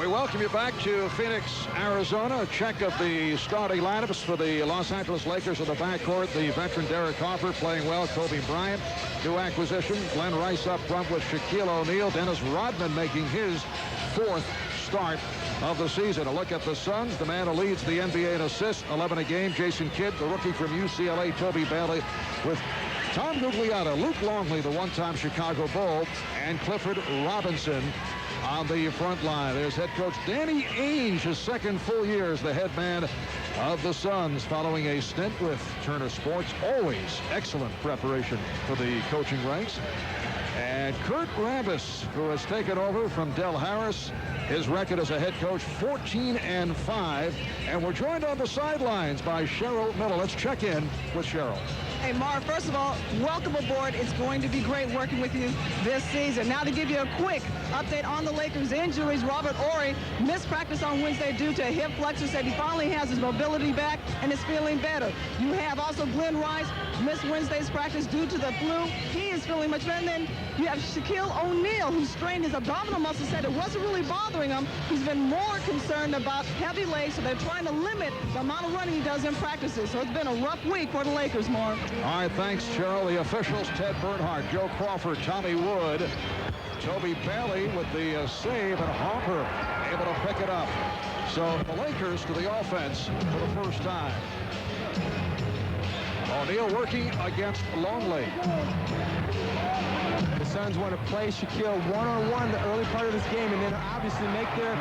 We welcome you back to Phoenix, Arizona. A check of the starting lineups for the Los Angeles Lakers in the backcourt. The veteran Derek Harper playing well. Kobe Bryant, new acquisition. Glenn Rice up front with Shaquille O'Neal. Dennis Rodman making his fourth start of the season. A look at the Suns. The man who leads the NBA in assists, 11 a game. Jason Kidd, the rookie from UCLA. Toby Bailey with Tom Gugliotta, Luke Longley, the one-time Chicago Bull, and Clifford Robinson on the front line. There's head coach Danny Ainge, his second full year as the head man of the Suns, following a stint with Turner Sports. Always excellent preparation for the coaching ranks. And Kurt Rambis, who has taken over from Del Harris. His record as a head coach, 14-5. And we're joined on the sidelines by Cheryl Miller. Let's check in with Cheryl. Hey, Marv, first of all, welcome aboard. It's going to be great working with you this season. Now to give you a quick update on the Lakers' injuries, Robert Horry missed practice on Wednesday due to a hip flexor, said he finally has his mobility back and is feeling better. You have also Glenn Rice, missed Wednesday's practice due to the flu. He is feeling much better. And then you have Shaquille O'Neal, who strained his abdominal muscle, said it wasn't really bothering him. He's been more concerned about heavy legs, so they're trying to limit the amount of running he does in practices. So it's been a rough week for the Lakers, Marv. All right, thanks, Cheryl. The officials, Ted Bernhardt, Joe Crawford, Tommy Wood, Toby Bailey with the save, and Harper able to pick it up. So the Lakers to the offense for the first time. O'Neal working against Longley. The Suns want to play Shaquille one-on-one the early part of this game and then obviously make their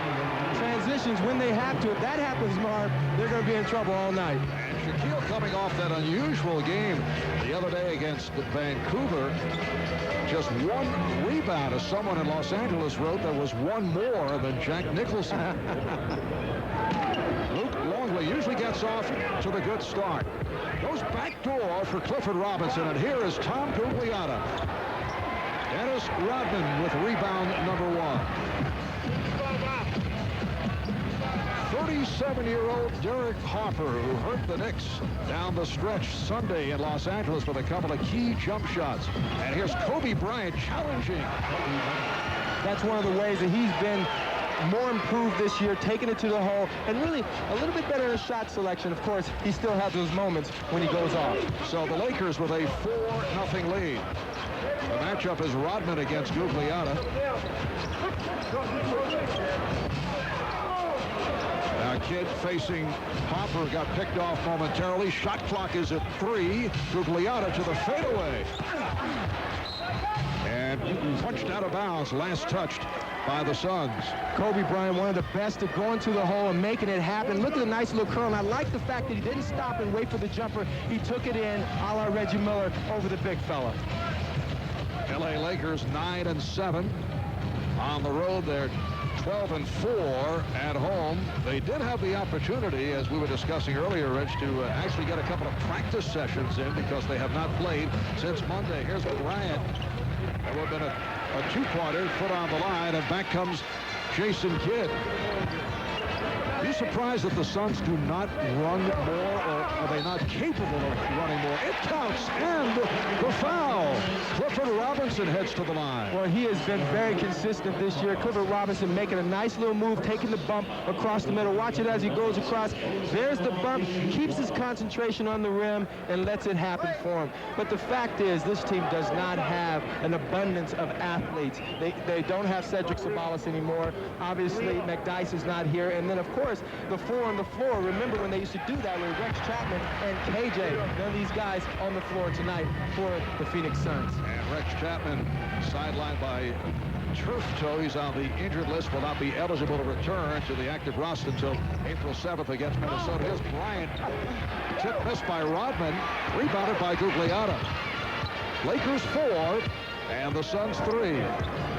transitions when they have to. If that happens, Marv, they're going to be in trouble all night. And Shaquille coming off that unusual game the other day against Vancouver. Just one rebound, as someone in Los Angeles wrote, there was one more than Jack Nicholson. Luke Longley usually gets off to the good start. Goes back door for Clifford Robinson, and here is Tom Gugliotta. Dennis Rodman with rebound number 1. 37-year-old Derek Harper, who hurt the Knicks down the stretch Sunday in Los Angeles with a couple of key jump shots. And here's Kobe Bryant challenging. That's one of the ways that he's been more improved this year, taking it to the hole, and really a little bit better in shot selection. Of course, he still has those moments when he goes off. So the Lakers with a 4-0 lead. The matchup is Rodman against Gugliotta. Now Kidd facing Harper, got picked off momentarily. Shot clock is at 3. Gugliotta to the fadeaway. And punched out of bounds, last touched by the Suns. Kobe Bryant, one of the best at going to the hole and making it happen. Look at the nice little curl. And I like the fact that he didn't stop and wait for the jumper. He took it in, a la Reggie Miller, over the big fella. LA Lakers 9-7. On the road, they're 12-4 at home. They did have the opportunity, as we were discussing earlier, Rich, to actually get a couple of practice sessions in because they have not played since Monday. Here's Bryant. That would have been a two-pointer, foot on the line, and back comes Jason Kidd. Are you surprised that the Suns do not run more, or are they not capable of running more? It counts, and the foul. Clifford Robinson heads to the line. Well, he has been very consistent this year. Clifford Robinson making a nice little move, taking the bump across the middle. Watch it as he goes across. There's the bump, keeps his concentration on the rim, and lets it happen for him. But the fact is, this team does not have an abundance of athletes. They don't have Cedric Sabalas anymore. Obviously, McDyess is not here. And then, of course, the 4 on the floor. Remember when they used to do that with Rex Chapman and KJ. None of these guys on the floor tonight for the Phoenix Suns. And Rex Chapman sidelined by turf toe. He's on the injured list, will not be eligible to return to the active roster until April 7th against Minnesota. Here's Bryant. Tip missed by Rodman. Rebounded by Gugliotta. Lakers 4 and the Suns 3.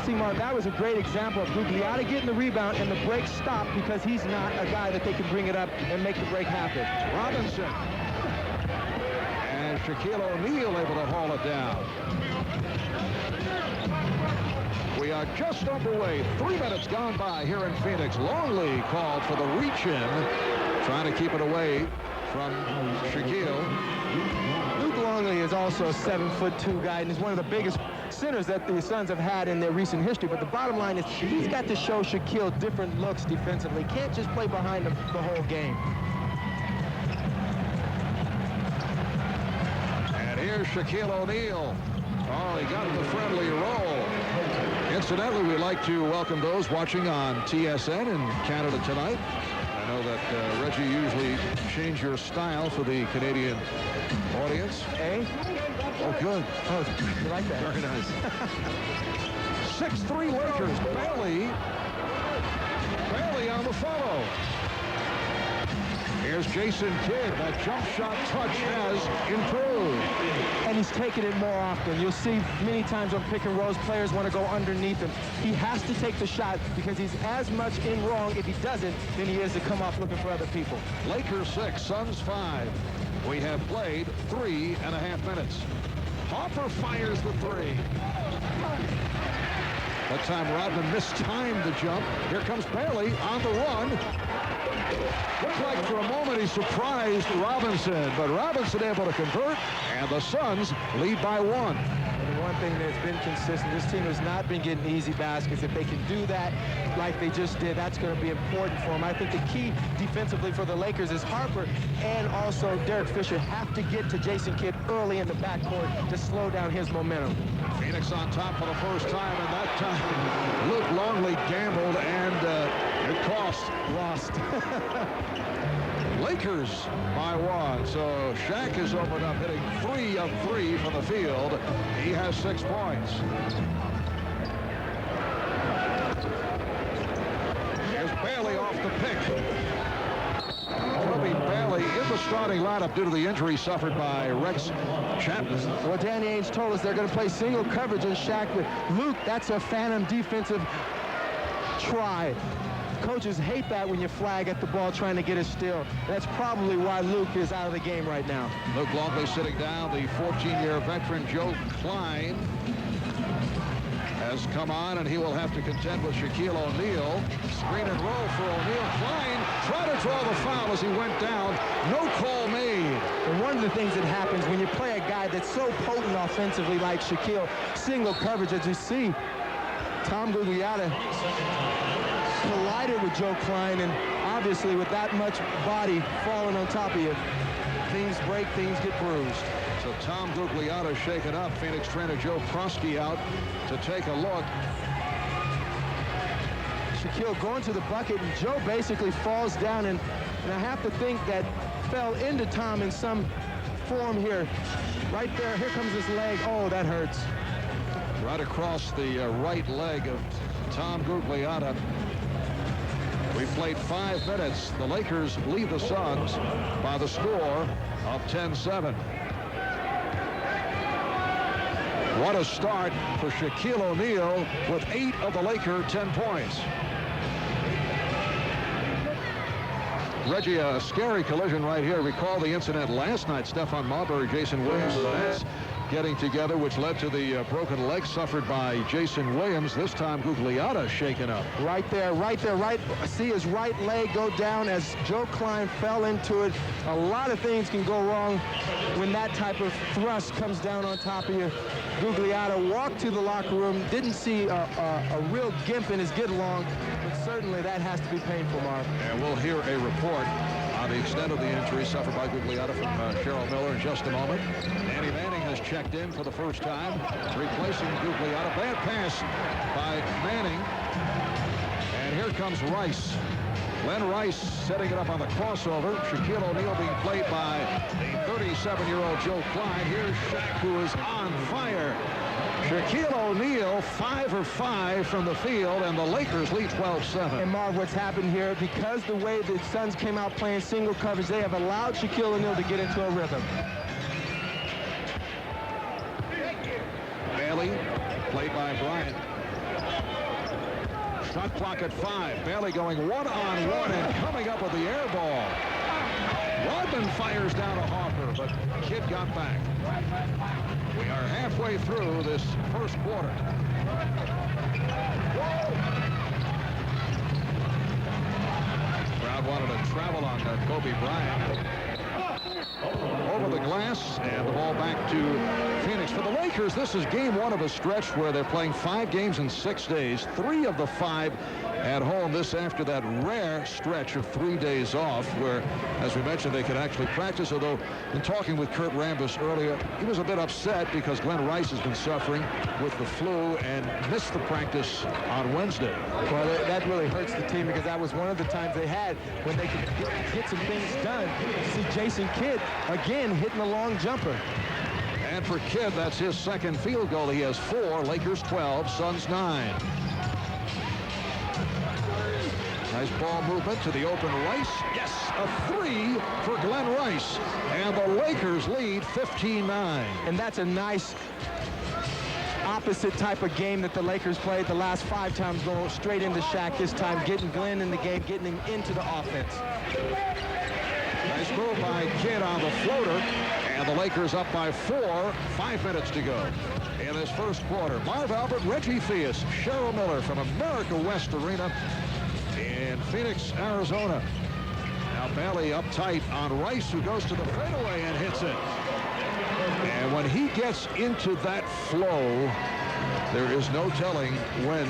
See, Mark, that was a great example of Gugliotta getting the rebound and the break stopped because he's not a guy that they can bring it up and make the break happen. Robinson. And Shaquille O'Neal able to haul it down. We are just underway. 3 minutes gone by here in Phoenix. Longley called for the reach-in, trying to keep it away from Shaquille. Luke Longley is also a 7'2" guy and is one of the biggest centers that the Suns have had in their recent history. But the bottom line is he's got to show Shaquille different looks defensively. Can't just play behind him the whole game. And here's Shaquille O'Neal. Oh, he got the friendly roll. Incidentally, we'd like to welcome those watching on TSN in Canada tonight. I know that Reggie usually change your style for the Canadian audience. Eh? Oh, good. Oh, you like that? Very nice. 6'3" Lakers. Barely on the follow. Here's Jason Kidd. That jump shot touch has improved. And he's taking it more often. You'll see many times on pick and rolls, players want to go underneath him. He has to take the shot because he's as much in wrong if he doesn't than he is to come off looking for other people. Lakers 6, Suns 5. We have played 3.5 minutes. Harper fires the three. That time Rodman mistimed the jump. Here comes Bailey on the run. Looked like for a moment he surprised Robinson, but Robinson able to convert, and the Suns lead by 1. And the one thing that's been consistent, this team has not been getting easy baskets. If they can do that like they just did, that's going to be important for them. I think the key defensively for the Lakers is Harper and also Derek Fisher have to get to Jason Kidd early in the backcourt to slow down his momentum. Phoenix on top for the first time, and that time Luke Longley gambled, and it cost. Lost. Lakers by 1. So Shaq is opened up, hitting 3 of 3 from the field. He has 6 points. Here's Bailey off the pick. Kobe Bailey in the starting lineup due to the injury suffered by Rex Chapman. Well, Danny Ainge told us they're going to play single coverage on Shaq, but Luke, that's a phantom defensive try. Coaches hate that when you flag at the ball trying to get a steal. That's probably why Luke is out of the game right now. Luke Longley sitting down. The 14-year veteran Joe Klein has come on, and he will have to contend with Shaquille O'Neal. Screen and roll for O'Neal. Klein tried to draw the foul as he went down. No call made. And one of the things that happens when you play a guy that's so potent offensively like Shaquille, single coverage, as you see, Tom Gugliotta collided with Joe Klein, and obviously with that much body falling on top of you, things break, things get bruised. So Tom Gugliotta shaken up. Phoenix trainer Joe Prosky out to take a look. Shaquille going to the bucket, and Joe basically falls down, and I have to think that fell into Tom in some form here. Right there, here comes his leg. Oh, that hurts. Right across the right leg of Tom Gugliotta. We've played 5 minutes. The Lakers lead the Suns by the score of 10-7. What a start for Shaquille O'Neal with 8 of the Laker 10 points. Reggie, a scary collision right here. Recall the incident last night. Stephon Marbury, Jason Williams, that's getting together, which led to the broken leg suffered by Jason Williams. This time Gugliotta shaken up. Right there. See his right leg go down as Joe Klein fell into it. A lot of things can go wrong when that type of thrust comes down on top of you. Gugliotta walked to the locker room, didn't see a real gimp in his get along, but certainly that has to be painful, Marv. And we'll hear a report on the extent of the injury suffered by Gugliotta from Cheryl Miller in just a moment. Danny Manning has checked in for the first time, replacing Gugliotta. Bad pass by Manning. And here comes Rice. Len Rice setting it up on the crossover. Shaquille O'Neal being played by the 37-year-old Joe Klein. Here's Shaq, who is on fire. Shaquille O'Neal 5 of 5 from the field, and the Lakers lead 12-7. And Marv, what's happened here, because the way the Suns came out playing single coverage, they have allowed Shaquille O'Neal to get into a rhythm. Bailey, played by Bryant. Shot clock at 5. Bailey going one-on-one and coming up with the air ball. Rodman fires down to Harper, but Kidd got back. We are halfway through this first quarter. Crowd wanted to travel on Kobe Bryant. over the glass, and the ball back to Phoenix. For the Lakers, this is game one of a stretch where they're playing 5 games in 6 days, 3 of the 5 at home. This after that rare stretch of 3 days off where, as we mentioned, they could actually practice. Although in talking with Kurt Rambis earlier, he was a bit upset because Glenn Rice has been suffering with the flu and missed the practice on Wednesday. Well, that really hurts the team because that was one of the times they had when they could get some things done. You see Jason Kidd again hitting a long jumper. And for Kidd, that's his second field goal. He has 4, Lakers 12, Suns 9. Nice ball movement to the open Rice. Yes, a 3 for Glenn Rice. And the Lakers lead 15-9. And that's a nice opposite type of game that the Lakers played the last 5 times, going straight into Shaq, this time getting Glenn in the game, getting him into the offense. Nice move by Kidd on the floater. And the Lakers up by 4, 5 minutes to go in this first quarter. Marv Albert, Reggie Theus, Cheryl Miller from America West Arena in Phoenix, Arizona. Now Bailey up tight on Rice, who goes to the fadeaway and hits it. And when he gets into that flow, there is no telling when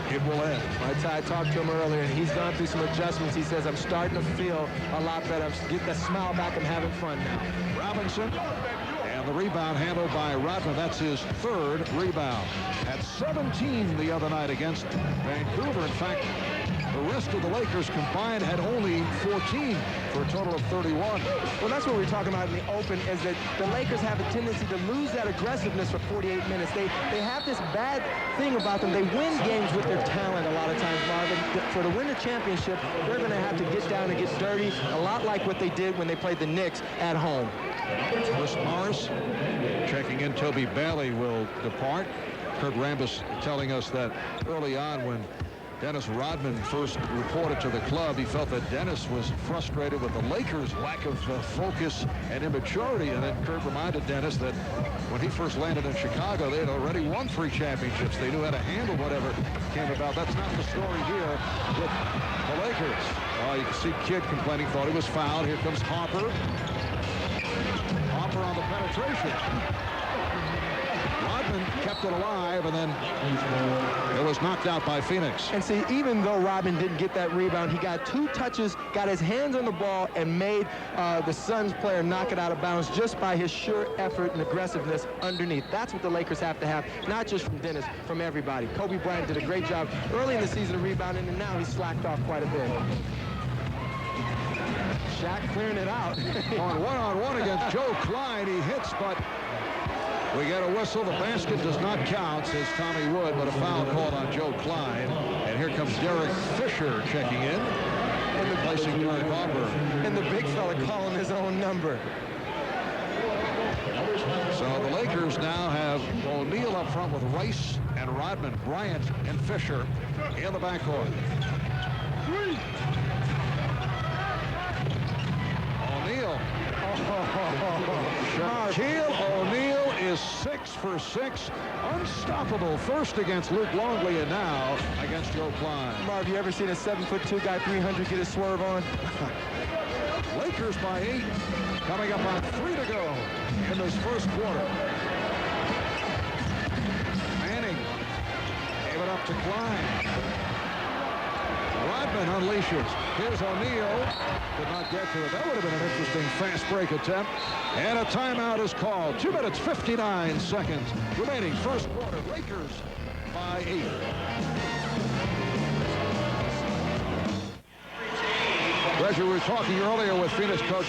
it will end. I talked to him earlier, and he's gone through some adjustments. He says, I'm starting to feel a lot better. I'm getting that smile back. I'm having fun now. Robinson, and the rebound handled by Rodman. That's his 3rd rebound. At 17 the other night against Vancouver. In fact, the rest of the Lakers combined had only 14 for a total of 31. Well, that's what we're talking about in the open, is that the Lakers have a tendency to lose that aggressiveness for 48 minutes. They have this bad thing about them. They win games with their talent a lot of times, Marvin. For to win a championship, they're going to have to get down and get dirty, a lot like what they did when they played the Knicks at home. Chris Morris checking in. Toby Bailey will depart. Kurt Rambis telling us that early on when Dennis Rodman first reported to the club, he felt that Dennis was frustrated with the Lakers' lack of focus and immaturity. And then Kurt reminded Dennis that when he first landed in Chicago, they had already won 3 championships. They knew how to handle whatever came about. That's not the story here with the Lakers. You can see Kidd complaining, thought he was fouled. Here comes Harper. Harper on the penetration. Rodman kept it alive, and then it was knocked out by Phoenix. And see, even though Rodman didn't get that rebound, he got 2 touches, got his hands on the ball, and made the Suns player knock it out of bounds just by his sure effort and aggressiveness underneath. That's what the Lakers have to have, not just from Dennis, from everybody. Kobe Bryant did a great job early in the season of rebounding, and now he's slacked off quite a bit. Shaq clearing it out. On one-on-one against Joe Klein, he hits, but we get a whistle. The basket does not count, says Tommy Wood, but a foul called on Joe Klein. And here comes Derek Fisher checking in, replacing Derek Auburn. And the big fella calling his own number. So the Lakers now have O'Neal up front with Rice and Rodman, Bryant and Fisher in the backcourt. O'Neal. Shaquille O'Neal is 6 for 6. Unstoppable. First against Luke Longley and now against Joe Klein. Marv, you ever seen a 7'2" guy, 300, get a swerve on? Lakers by 8. Coming up on 3 to go in this first quarter. Manning gave it up to Klein. Rodman unleashes. Here's O'Neal. Did not get to it. That would have been an interesting fast break attempt. And a timeout is called. 2 minutes, 59 seconds remaining. First quarter. Lakers by 8. Pleasure, we were talking earlier with Phoenix coach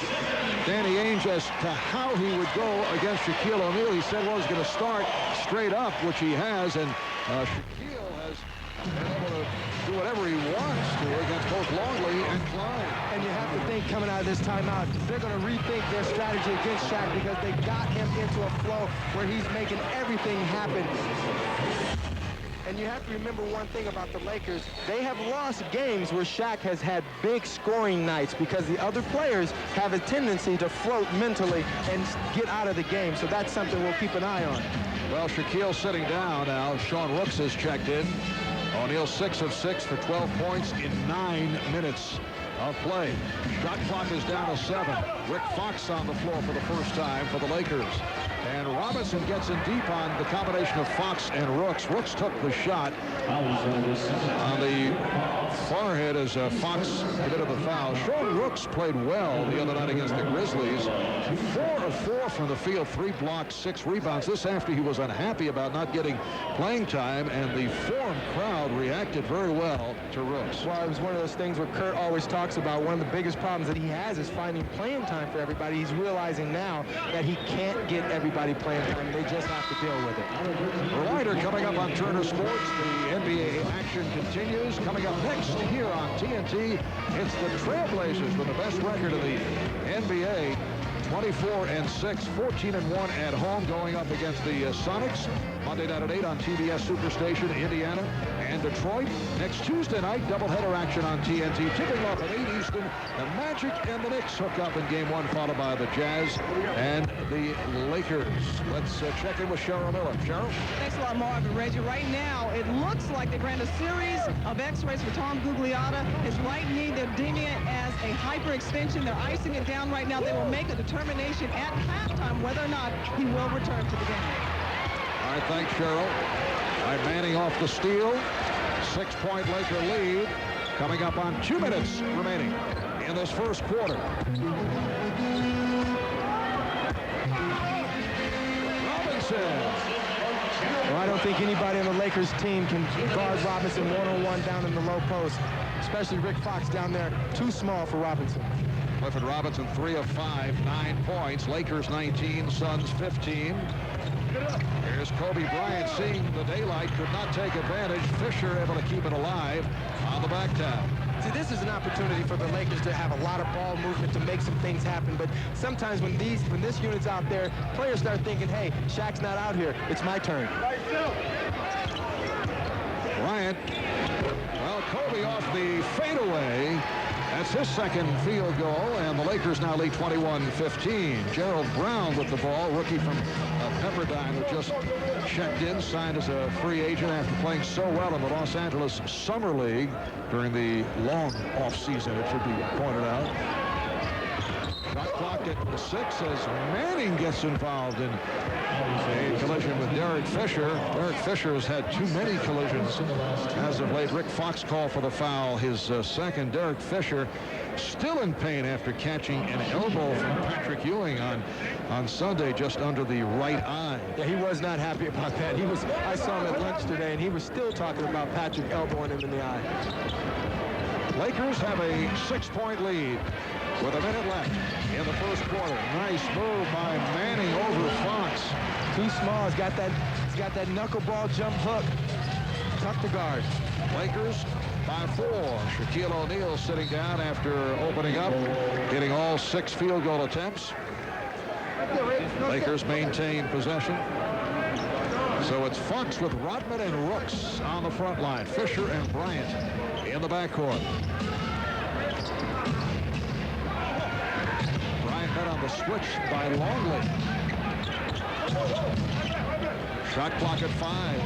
Danny Ainge as to how he would go against Shaquille O'Neal. He said, well, he's going to start straight up, which he has. And Shaquille has been able to do whatever he wants to against both Longley and Klein. And you have to think, coming out of this timeout, they're going to rethink their strategy against Shaq because they got him into a flow where he's making everything happen. And you have to remember one thing about the Lakers. They have lost games where Shaq has had big scoring nights because the other players have a tendency to float mentally and get out of the game. So that's something we'll keep an eye on. Well, Shaquille sitting down now. Sean Rooks has checked in. O'Neal 6 of 6 for 12 points in 9 minutes of play. Shot clock is down to 7. Rick Fox on the floor for the first time for the Lakers. And Robinson gets in deep on the combination of Fox and Rooks. Rooks took the shot on the forehead as Fox committed the foul. Sean Rooks played well the other night against the Grizzlies. 4 of 4 from the field, 3 blocks, 6 rebounds. This after he was unhappy about not getting playing time, and the Forum crowd reacted very well to Rooks. Well, it was one of those things where Kurt always talks about one of the biggest problems that he has is finding playing time for everybody. He's realizing now that he can't get everybody playing time. They just have to deal with it. Reminder coming up on Turner Sports, the NBA action continues. Coming up next here on TNT, it's the Trailblazers with the best record of the NBA. 24-6, 14-1 at home, going up against the Sonics. Monday night at 8 on TBS Superstation, Indiana and Detroit. Next Tuesday night, doubleheader action on TNT. Tipping off at 8 Eastern. The Magic and the Knicks hook up in Game 1, followed by the Jazz and the Lakers. Let's check in with Cheryl Miller. Cheryl? Thanks a lot, Marvin. Reggie, right now, it looks like they ran a series of x-rays for Tom Gugliotta. His right knee, they're deeming it as a hyperextension. They're icing it down right now. They will make a determination at halftime whether or not he will return to the game. All right, thanks, Cheryl. All right, Manning off the steal. 6-point Laker lead. Coming up on 2 minutes remaining in this first quarter. Robinson. Well, I don't think anybody on the Lakers team can guard Robinson one-on-one down in the low post, especially Rick Fox down there. Too small for Robinson. Clifford Robinson, 3 of 5, 9 points. Lakers 19, Suns 15. Here's Kobe Bryant seeing the daylight, could not take advantage. Fisher able to keep it alive on the back tap. See, this is an opportunity for the Lakers to have a lot of ball movement to make some things happen. But sometimes when this unit's out there, players start thinking, hey, Shaq's not out here. It's my turn. Bryant, well, Kobe off the fadeaway. That's his second field goal, and the Lakers now lead 21-15. Gerald Brown with the ball, rookie from Pepperdine, who just checked in, signed as a free agent after playing so well in the Los Angeles Summer League during the long offseason, it should be pointed out. Shot clock at 6 as Manning gets involved in a collision with Derek Fisher. Derek Fisher has had too many collisions as of late. Rick Fox called for the foul, his second. Derek Fisher still in pain after catching an elbow from Patrick Ewing on Sunday just under the right eye. Yeah, he was not happy about that. I saw him at lunch today, and he was still talking about Patrick elbowing him in the eye. Lakers have a 6-point lead with a minute left in the first quarter. Nice move by Manning over Fox. Too small. He's got that knuckleball jump hook. Tough to guard. Lakers by 4. Shaquille O'Neal sitting down after opening up, hitting all 6 field goal attempts. Lakers maintain possession. So it's Fox with Rodman and Rooks on the front line. Fisher and Bryant in the backcourt. Bryant met on the switch by Longley. Shot clock at 5.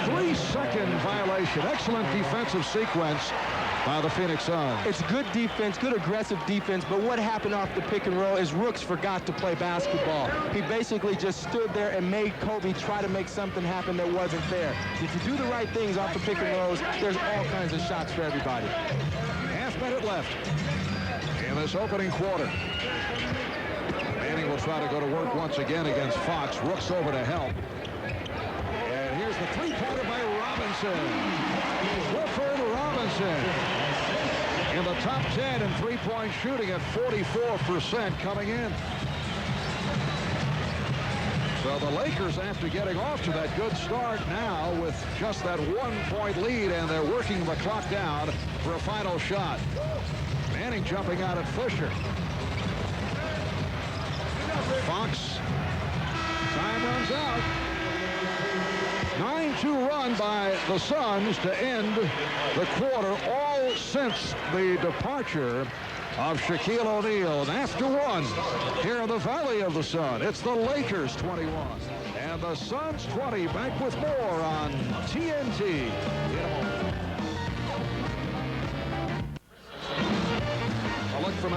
3-second violation. Excellent defensive sequence by the Phoenix Suns. It's good defense, good aggressive defense, but what happened off the pick and roll is Rooks forgot to play basketball. He basically just stood there and made Kobe try to make something happen that wasn't there. If you do the right things off the pick and rolls, there's all kinds of shots for everybody. Half minute left in this opening quarter. Manning will try to go to work once again against Fox. Rooks over to help. And here's the three-pointer by Robinson. Clifford Robinson in the top 10 in three-point shooting at 44% coming in. So the Lakers, after getting off to that good start now with just that 1-point lead, and they're working the clock down for a final shot. Manning jumping out at Fisher. Fox. Time runs out. 9-2 run by the Suns to end the quarter, all since the departure of Shaquille O'Neal. And after one, here in the Valley of the Sun, it's the Lakers 21 and the Suns 20. Back with more on TNT.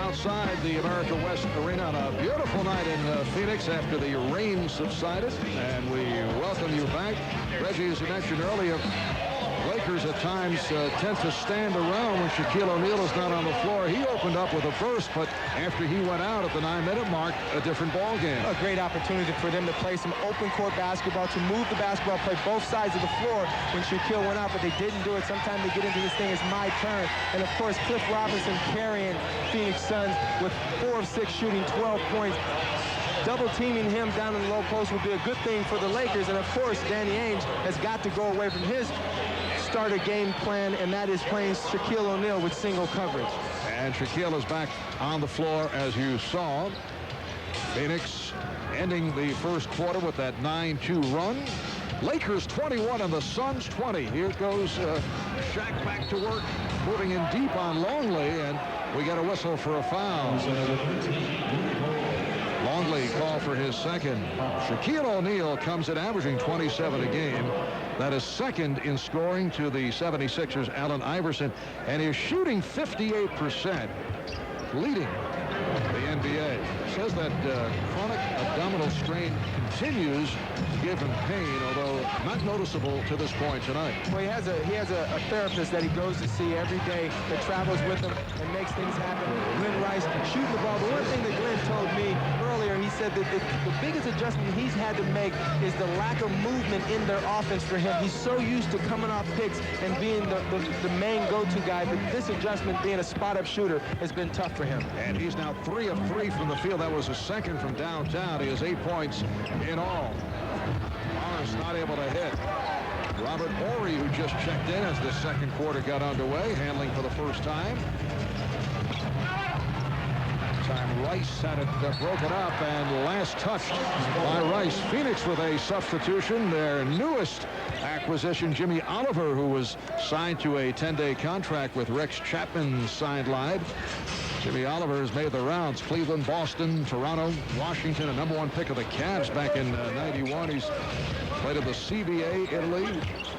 outside the America West Arena on a beautiful night in Phoenix after the rain subsided. And we welcome you back. Reggie, as you mentioned earlier, Lakers at times tend to stand around when Shaquille O'Neal is not on the floor. He opened up with a burst, but after he went out at the 9-minute mark, a different ball game. A great opportunity for them to play some open court basketball, to move the basketball, play both sides of the floor when Shaquille went out, but they didn't do it. Sometimes they get into this thing, it's my turn. And of course, Cliff Robinson carrying Phoenix Suns with 4 of 6 shooting 12 points. Double teaming him down in the low post would be a good thing for the Lakers. And of course, Danny Ainge has got to go away from his starter game plan, and that is playing Shaquille O'Neal with single coverage. And Shaquille is back on the floor, as you saw. Phoenix ending the first quarter with that 9-2 run. Lakers 21 and the Suns 20. Here goes Shaq back to work, moving in deep on Longley, and we get a whistle for a foul. Longley called for his second. Shaquille O'Neal comes in averaging 27 a game. That is second in scoring to the 76ers, Allen Iverson, and is shooting 58%, leading the NBA. Says that chronic abdominal strain continues to give him pain, although not noticeable to this point tonight. Well, he has a therapist that he goes to see every day that travels with him and makes things happen. Glenn Rice shooting the ball. The one thing that Glenn told me earlier, he said that the biggest adjustment he's had to make is the lack of movement in their offense for him. He's so used to coming off picks and being the main go-to guy, but this adjustment, being a spot-up shooter, has been tough for him. And he's now 3 of 3 from the field. That was a second from downtown. He has 8 points in all. Morris not able to hit. Robert Horry, who just checked in as the second quarter got underway, handling for the first time. Rice had it broken up, and last touched by Rice. Phoenix with a substitution. Their newest acquisition, Jimmy Oliver, who was signed to a 10-day contract with Rex Chapman sidelined. Jimmy Oliver has made the rounds. Cleveland, Boston, Toronto, Washington, a #1 pick of the Cavs back in '91. He's played in the CBA, Italy,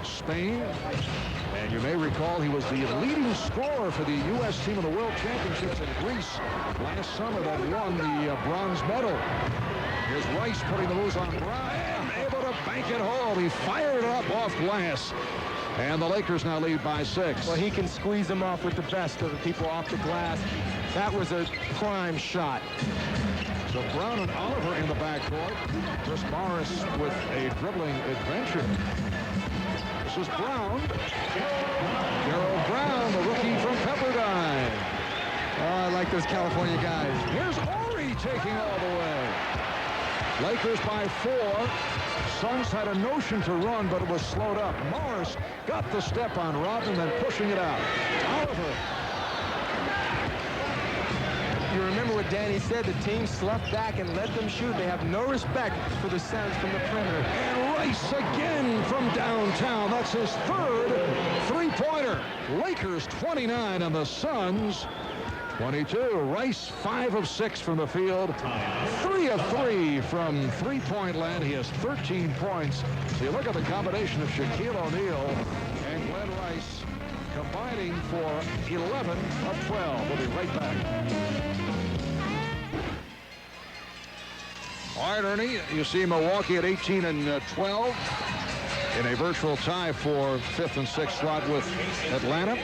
Spain. And you may recall he was the leading scorer for the U.S. team in the World Championships in Greece last summer that won the bronze medal. Here's Rice putting the moves on Bryant, able to bank it home. He fired it up off glass. And the Lakers now lead by 6. Well, he can squeeze them off with the best of the people off the glass. That was a prime shot. So Brown and Oliver in the backcourt. Chris Morris with a dribbling adventure. This is Brown. Gerald Brown, the rookie from Pepperdine. Oh, I like those California guys. Here's Horry taking all the way. Lakers by 4. Suns had a notion to run, but it was slowed up. Morris got the step on Robin, then pushing it out. Oliver. You remember what Danny said, the team sloughed back and let them shoot. They have no respect for the Suns from the perimeter. And Rice again from downtown. That's his third three-pointer. Lakers 29 and the Suns 22. Rice 5 of 6 from the field. 3 of 3 from three-point land. He has 13 points. So you look at the combination of Shaquille O'Neal and Glenn Rice combining for 11 of 12. We'll be right back. All right, Ernie, you see Milwaukee at 18 and 12 in a virtual tie for 5th and 6th slot with Atlanta.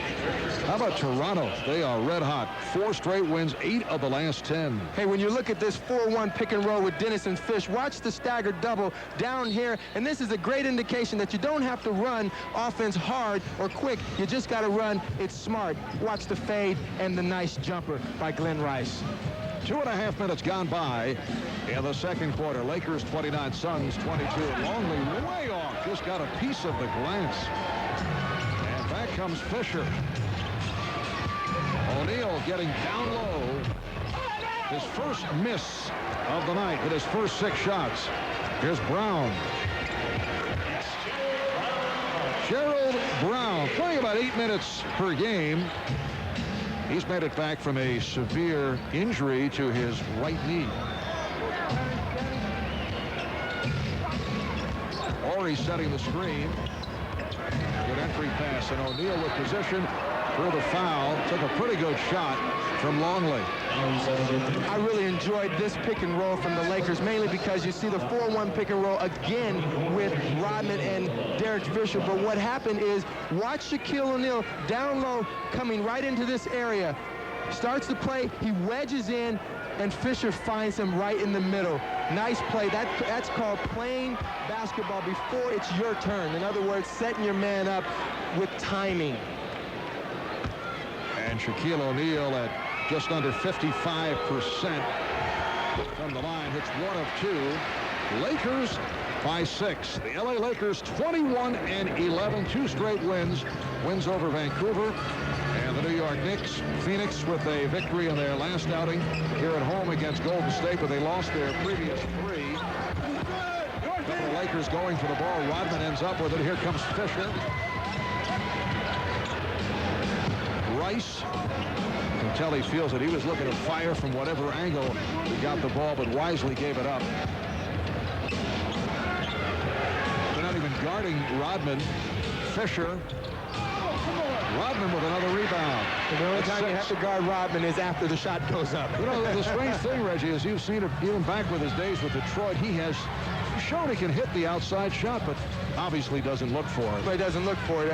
How about Toronto? They are red hot. 4 straight wins, 8 of the last 10. Hey, when you look at this 4-1 pick and roll with Dennis and Fish, watch the staggered double down here, and this is a great indication that you don't have to run offense hard or quick. You just got to run it smart. Watch the fade and the nice jumper by Glenn Rice. 2.5 minutes gone by in the second quarter. Lakers 29, Suns 22. Longley way off. Just got a piece of the glass. And back comes Fisher. O'Neal getting down low. His first miss of the night with his first 6 shots. Here's Brown. Gerald Brown playing about 8 minutes per game. He's made it back from a severe injury to his right knee. Horry setting the screen. Good entry pass Rice, and O'Neal with position through the foul. Took a pretty good shot from Longley. I really enjoyed this pick and roll from the Lakers, mainly because you see the 4-1 pick and roll again with Rodman and Derek Fisher. But what happened is, watch Shaquille O'Neal down low, coming right into this area. Starts the play, he wedges in, and Fisher finds him right in the middle. Nice play. That's called playing basketball before it's your turn. In other words, setting your man up with timing. And Shaquille O'Neal at just under 55% from the line. Hits 1 of 2. Lakers by 6. The LA Lakers 21-11. 2 straight wins. Wins over Vancouver. And the New York Knicks, Phoenix with a victory in their last outing here at home against Golden State, but they lost their previous 3. The Lakers going for the ball. Rodman ends up with it. Here comes Fisher. Rice. You can tell he feels it. He was looking to fire from whatever angle he got the ball, but wisely gave it up. They're not even guarding Rodman. Fisher. Rodman with another rebound. And the only time you have to guard Rodman is after the shot goes up. You know, the strange thing, Reggie, is you've seen it even back with his days with Detroit. He has shown he can hit the outside shot, but obviously doesn't look for it. But he doesn't look for it.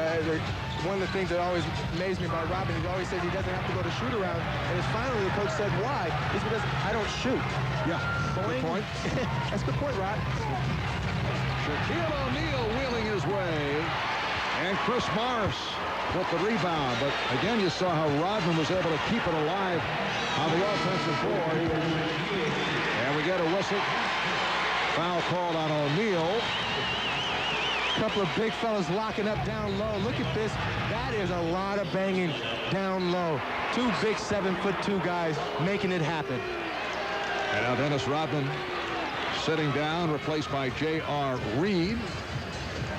One of the things that always amazed me about Rodman, he always says he doesn't have to go to shoot around. And it's finally the coach said, why? It's because I don't shoot. Yeah, good point. That's a good point, Rod. Shaquille O'Neal wheeling his way. And Chris Morris with the rebound. But again, you saw how Rodman was able to keep it alive on the offensive board. And we get a whistle. Foul called on O'Neal. Couple of big fellas locking up down low. Look at this. That is a lot of banging down low. 2 big 7'2" guys making it happen. And now Dennis Rodman sitting down, replaced by J.R. Reed.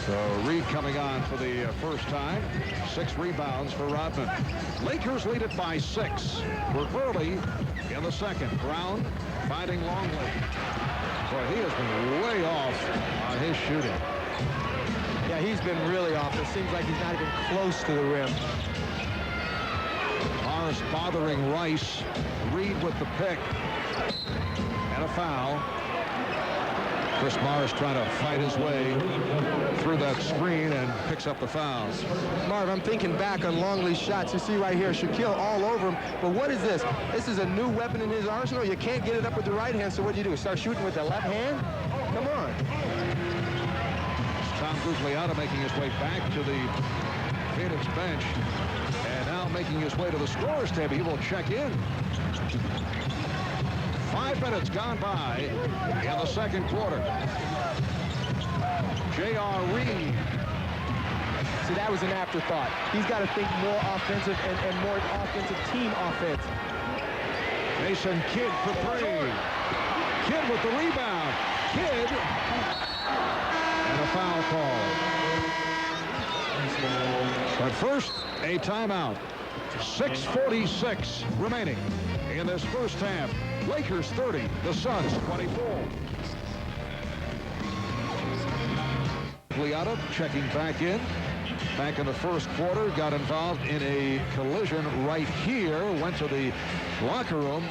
So Reed coming on for the first time. 6 rebounds for Rodman. Lakers lead it by 6. We're early in the second. Brown finding Longley. Boy, he has been way off on his shooting. Yeah, he's been really off. It seems like he's not even close to the rim. Morris bothering Rice. Reed with the pick. And a foul. Chris Morris trying to fight his way through that screen and picks up the fouls. Marv, I'm thinking back on Longley's shots. You see right here, Shaquille all over him. But what is this? This is a new weapon in his arsenal. You can't get it up with the right hand, so what do? Start shooting with the left hand? Come on. Tom Gugliotta making his way back to the Phoenix bench. And now making his way to the scorer's table. He will check in. 5 minutes gone by in the second quarter. J.R. Reed. See, that was an afterthought. He's got to think more offensive and more offensive team offense. Mason Kidd for 3. Kidd with the rebound. Kidd. And a foul call. But first, a timeout. 6:46 remaining in this first half. Lakers 30, the Suns 24. Gugliotta checking back in. Back in the first quarter, got involved in a collision right here. Went to the locker room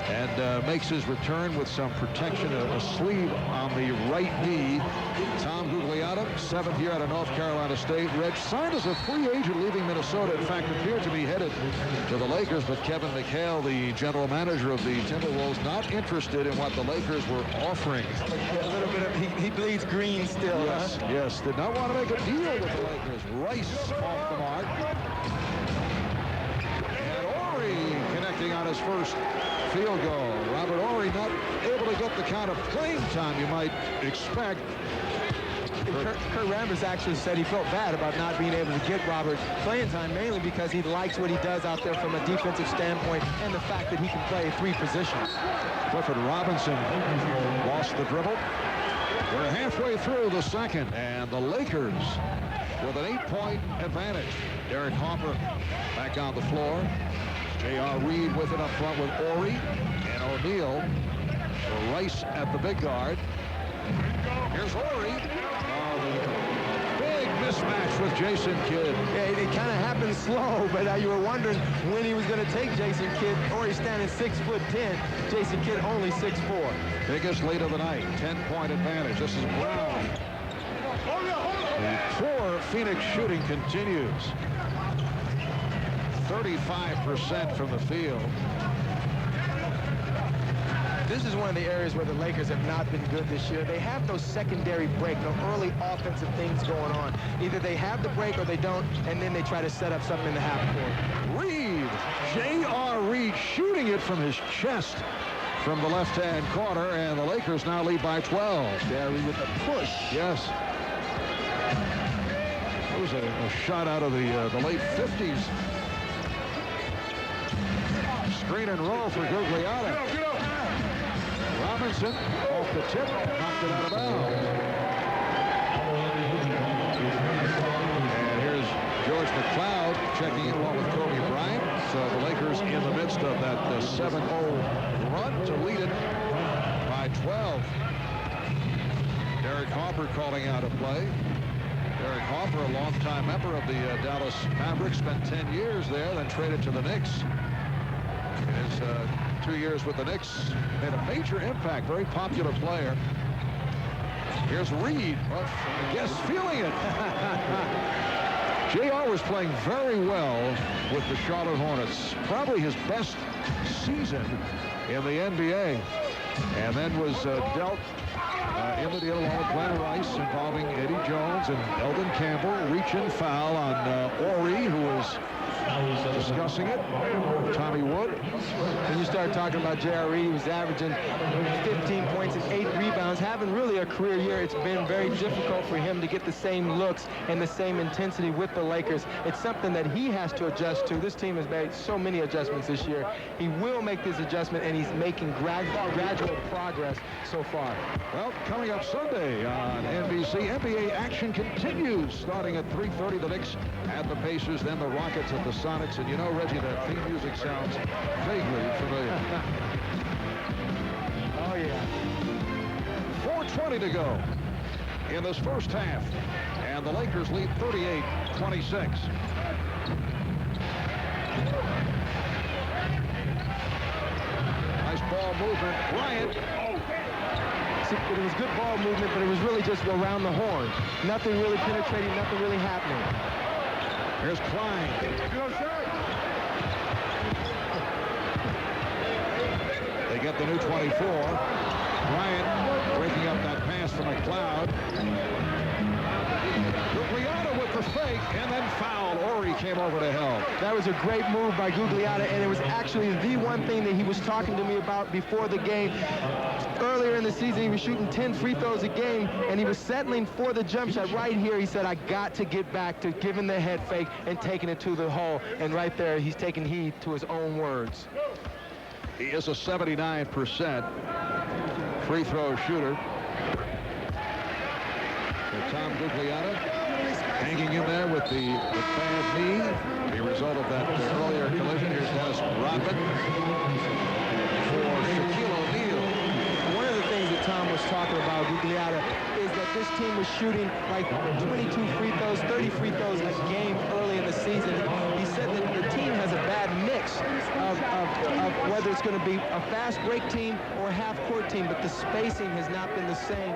and makes his return with some protection, a sleeve on the right knee. Tom Gugliotta, 7th year out of North Carolina State. Reg signed as a free agent leaving Minnesota. In fact, appeared to be headed to the Lakers, but Kevin McHale, the general manager of the Timberwolves, not interested in what the Lakers were offering. A little bit of, he bleeds green still. Yes, huh? yes, did not want to make a deal with the Lakers. Rice off the mark. And Horry connecting on his first field goal. Robert Horry not able to get the kind of playing time you might expect. Kurt Rambis actually said he felt bad about not being able to get Robert playing time, mainly because he likes what he does out there from a defensive standpoint and the fact that he can play 3 positions. Clifford Robinson lost the dribble. We're halfway through the second, and the Lakers with an 8-point advantage. Derek Harper back on the floor. J.R. Reed with it up front with Horry and O'Neal. Rice at the big guard. Here's Horry. Oh, the big mismatch with Jason Kidd. Yeah, it kind of happened slow, but you were wondering when he was going to take Jason Kidd. Or he's standing 6'10". Jason Kidd only 6'4". Biggest lead of the night, 10-point advantage. This is Brown. The poor Phoenix shooting continues. 35% from the field. This is one of the areas where the Lakers have not been good this year. They have no secondary break, no early offensive things going on. Either they have the break or they don't, and then they try to set up something in the half court. Reed, J.R. Reed shooting it from his chest from the left-hand corner, and the Lakers now lead by 12. J.R. Reed with a push. Yes. That was a shot out of the late 50s. Screen and roll for Gugliotta. Robinson off the tip, knocked it out of bounds. And here's George McLeod checking in along with Kobe Bryant. So the Lakers in the midst of that 7-0 run to lead it by 12. Derek Harper calling out a play. Derek Harper, a longtime member of the Dallas Mavericks, spent 10 years there, then traded to the Knicks. In his 2 years with the Knicks, made a major impact, very popular player. Here's Reed, I guess feeling it. J.R. was playing very well with the Charlotte Hornets, probably his best season in the NBA, and then was dealt in the deal along with Glenn Rice involving Eddie Jones and Eldon Campbell. Reach-in foul on Horry, who was discussing it. Tommy Wood. When you start talking about J.R. Reed, he was averaging 15 points and 8 rebounds, having really a career year. It's been very difficult for him to get the same looks and the same intensity with the Lakers. It's something that he has to adjust to. This team has made so many adjustments this year. He will make this adjustment, and he's making gradual progress so far. Well, coming up Sunday on NBC, NBA action continues starting at 3:30. The Knicks at the Pacers, then the Rockets at the Sonics. And you know, Reggie, that theme music sounds vaguely familiar. Oh, yeah. 4:20 to go in this first half. And the Lakers lead 38-26. Nice ball movement. Bryant. See, it was good ball movement, but it was really just around the horn. Nothing really penetrating, nothing really happening. Here's Klein. They get the new 24. Bryant breaking up that pass from McLeod. Gugliotta with the fake, and then foul. Horry came over to help. That was a great move by Gugliotta, and it was actually the one thing that he was talking to me about before the game. Earlier in the season, he was shooting 10 free throws a game, and he was settling for the jump shot. Right here, he said, I got to get back to giving the head fake and taking it to the hole. And right there, he's taking heed to his own words. He is a 79% free throw shooter. So Tom Gugliotta hanging in there with the bad knee, the result of that earlier collision. Here's Dennis Rodman for Shaquille O'Neal. One of the things that Tom was talking about, Gugliotta, is that this team was shooting like 22 free throws, 30 free throws a game early in the season. He said that the team has a bad mix of whether it's going to be a fast break team or a half-court team, but the spacing has not been the same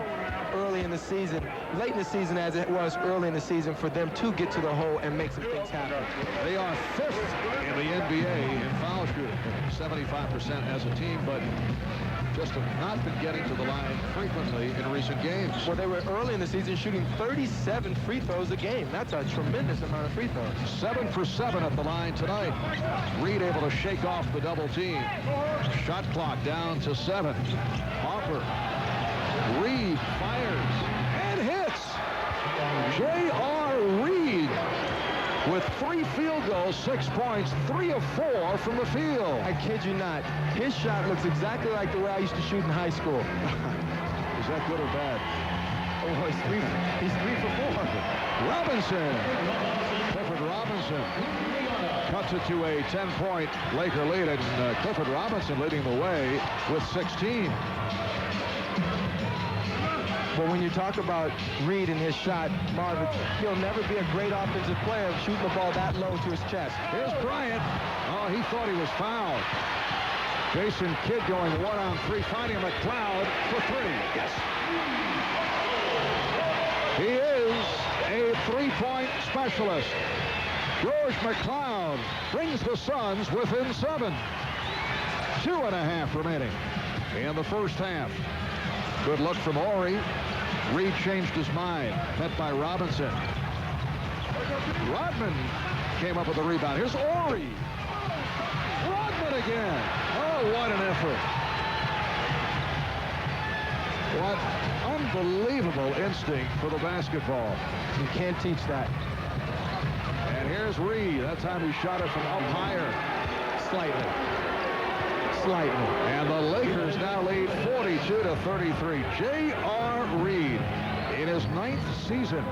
early in the season, late in the season as it was early in the season for them to get to the hole and make some things happen. They are 5th in the NBA in foul shooting, 75% as a team, but just have not been getting to the line frequently in recent games. Well, they were early in the season shooting 37 free throws a game. That's a tremendous amount of free throws. 7 for 7 at the line tonight. Reed able to shake off the double team. Shot clock down to 7. Harper. Reed fires and hits. J.R. Reed with 3 field goals, 6 points, 3 of 4 from the field. I kid you not. His shot looks exactly like the way I used to shoot in high school. Is that good or bad? Oh, he's 3 for 4. Robinson. Clifford Robinson cuts it to a 10-point Laker lead, and Clifford Robinson leading the way with 16. But when you talk about Reed and his shot, Marvin, he'll never be a great offensive player shooting the ball that low to his chest. Here's Bryant. Oh, he thought he was fouled. Jason Kidd going 1-on-3, finding McLeod for 3. Yes. He is a three-point specialist. George McLeod brings the Suns within 7. 2.5 remaining in the first half. Good look from Horry. Reed changed his mind. Met by Robinson. Rodman came up with the rebound. Here's Horry. Rodman again. Oh, what an effort. What unbelievable instinct for the basketball. You can't teach that. And here's Reed. That time he shot it from up higher. Slightly. And the Lakers now lead 42-33. J.R. Reed in his 9th season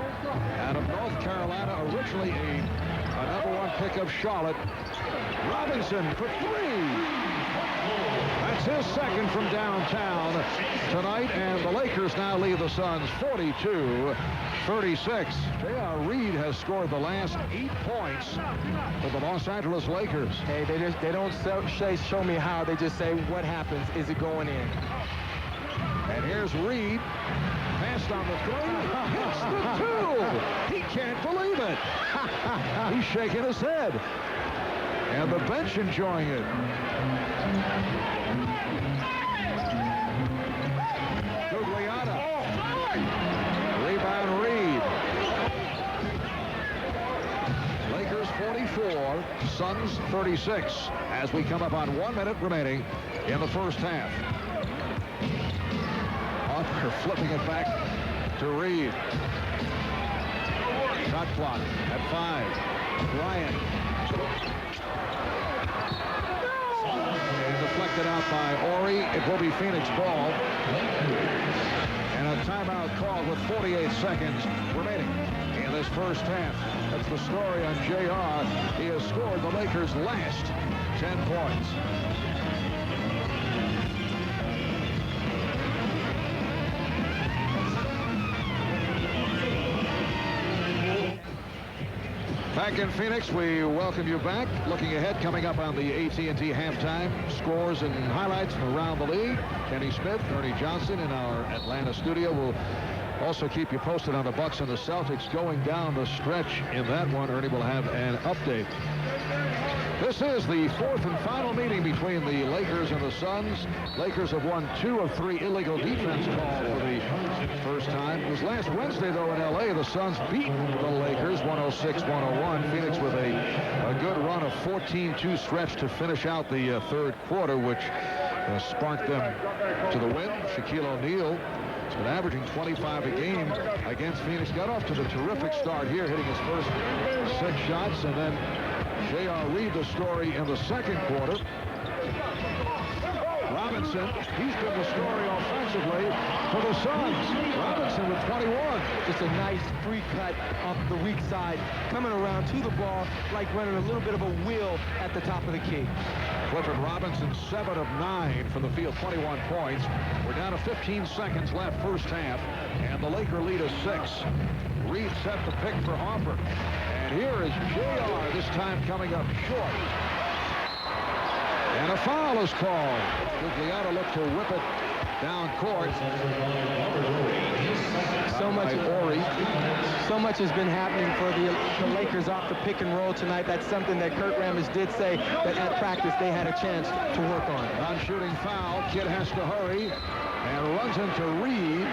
out of North Carolina, originally a number 1 pick of Charlotte. Robinson for 3. That's his second from downtown tonight, and the Lakers now lead the Suns 42-36. J.R. Reed has scored the last 8 points for the Los Angeles Lakers. Hey, they don't say show me how. They just say what happens. Is it going in? And here's Reed. Passed on the 3. Hits the 2. He can't believe it. He's shaking his head. And the bench enjoying it. Gugliotta. Rebound Reed. Lakers 44, Suns 36 as we come up on 1 minute remaining in the first half. They're flipping it back to Reed. Shot clock at 5. Bryant. Deflected out by Horry. It will be Phoenix ball. And a timeout called with 48 seconds remaining in this first half. That's the story on JR. He has scored the Lakers' last 10 points. Back in Phoenix, we welcome you back. Looking ahead, coming up on the AT&T halftime scores and highlights from around the league. Kenny Smith, Ernie Johnson in our Atlanta studio will also keep you posted on the Bucks and the Celtics going down the stretch in that one. Ernie will have an update. This is the 4th and final meeting between the Lakers and the Suns. Lakers have won 2 of 3 illegal defense calls for the first time. It was last Wednesday, though, in L.A. The Suns beat the Lakers 106-101. Phoenix with a good run of 14-2 stretch to finish out the third quarter, which sparked them to the win. Shaquille O'Neal has been averaging 25 a game against Phoenix. Got off to the terrific start here, hitting his first 6 shots, and then J.R. Reed, the story in the second quarter. Robinson, he's been the story offensively for the Suns. Robinson with 21. Just a nice free cut off the weak side, coming around to the ball like running a little bit of a wheel at the top of the key. Clifford Robinson, 7 of 9 from the field, 21 points. We're down to 15 seconds left first half, and the Laker lead is 6. Reed set the pick for Harper. And here is J.R. this time coming up short. And a foul is called. Gugliotta looked to whip it down court. So much has been happening for the Lakers off the pick and roll tonight. That's something that Kurt Rambis did say that at practice they had a chance to work on. Non-shooting foul. Kidd has to hurry and runs into Reed.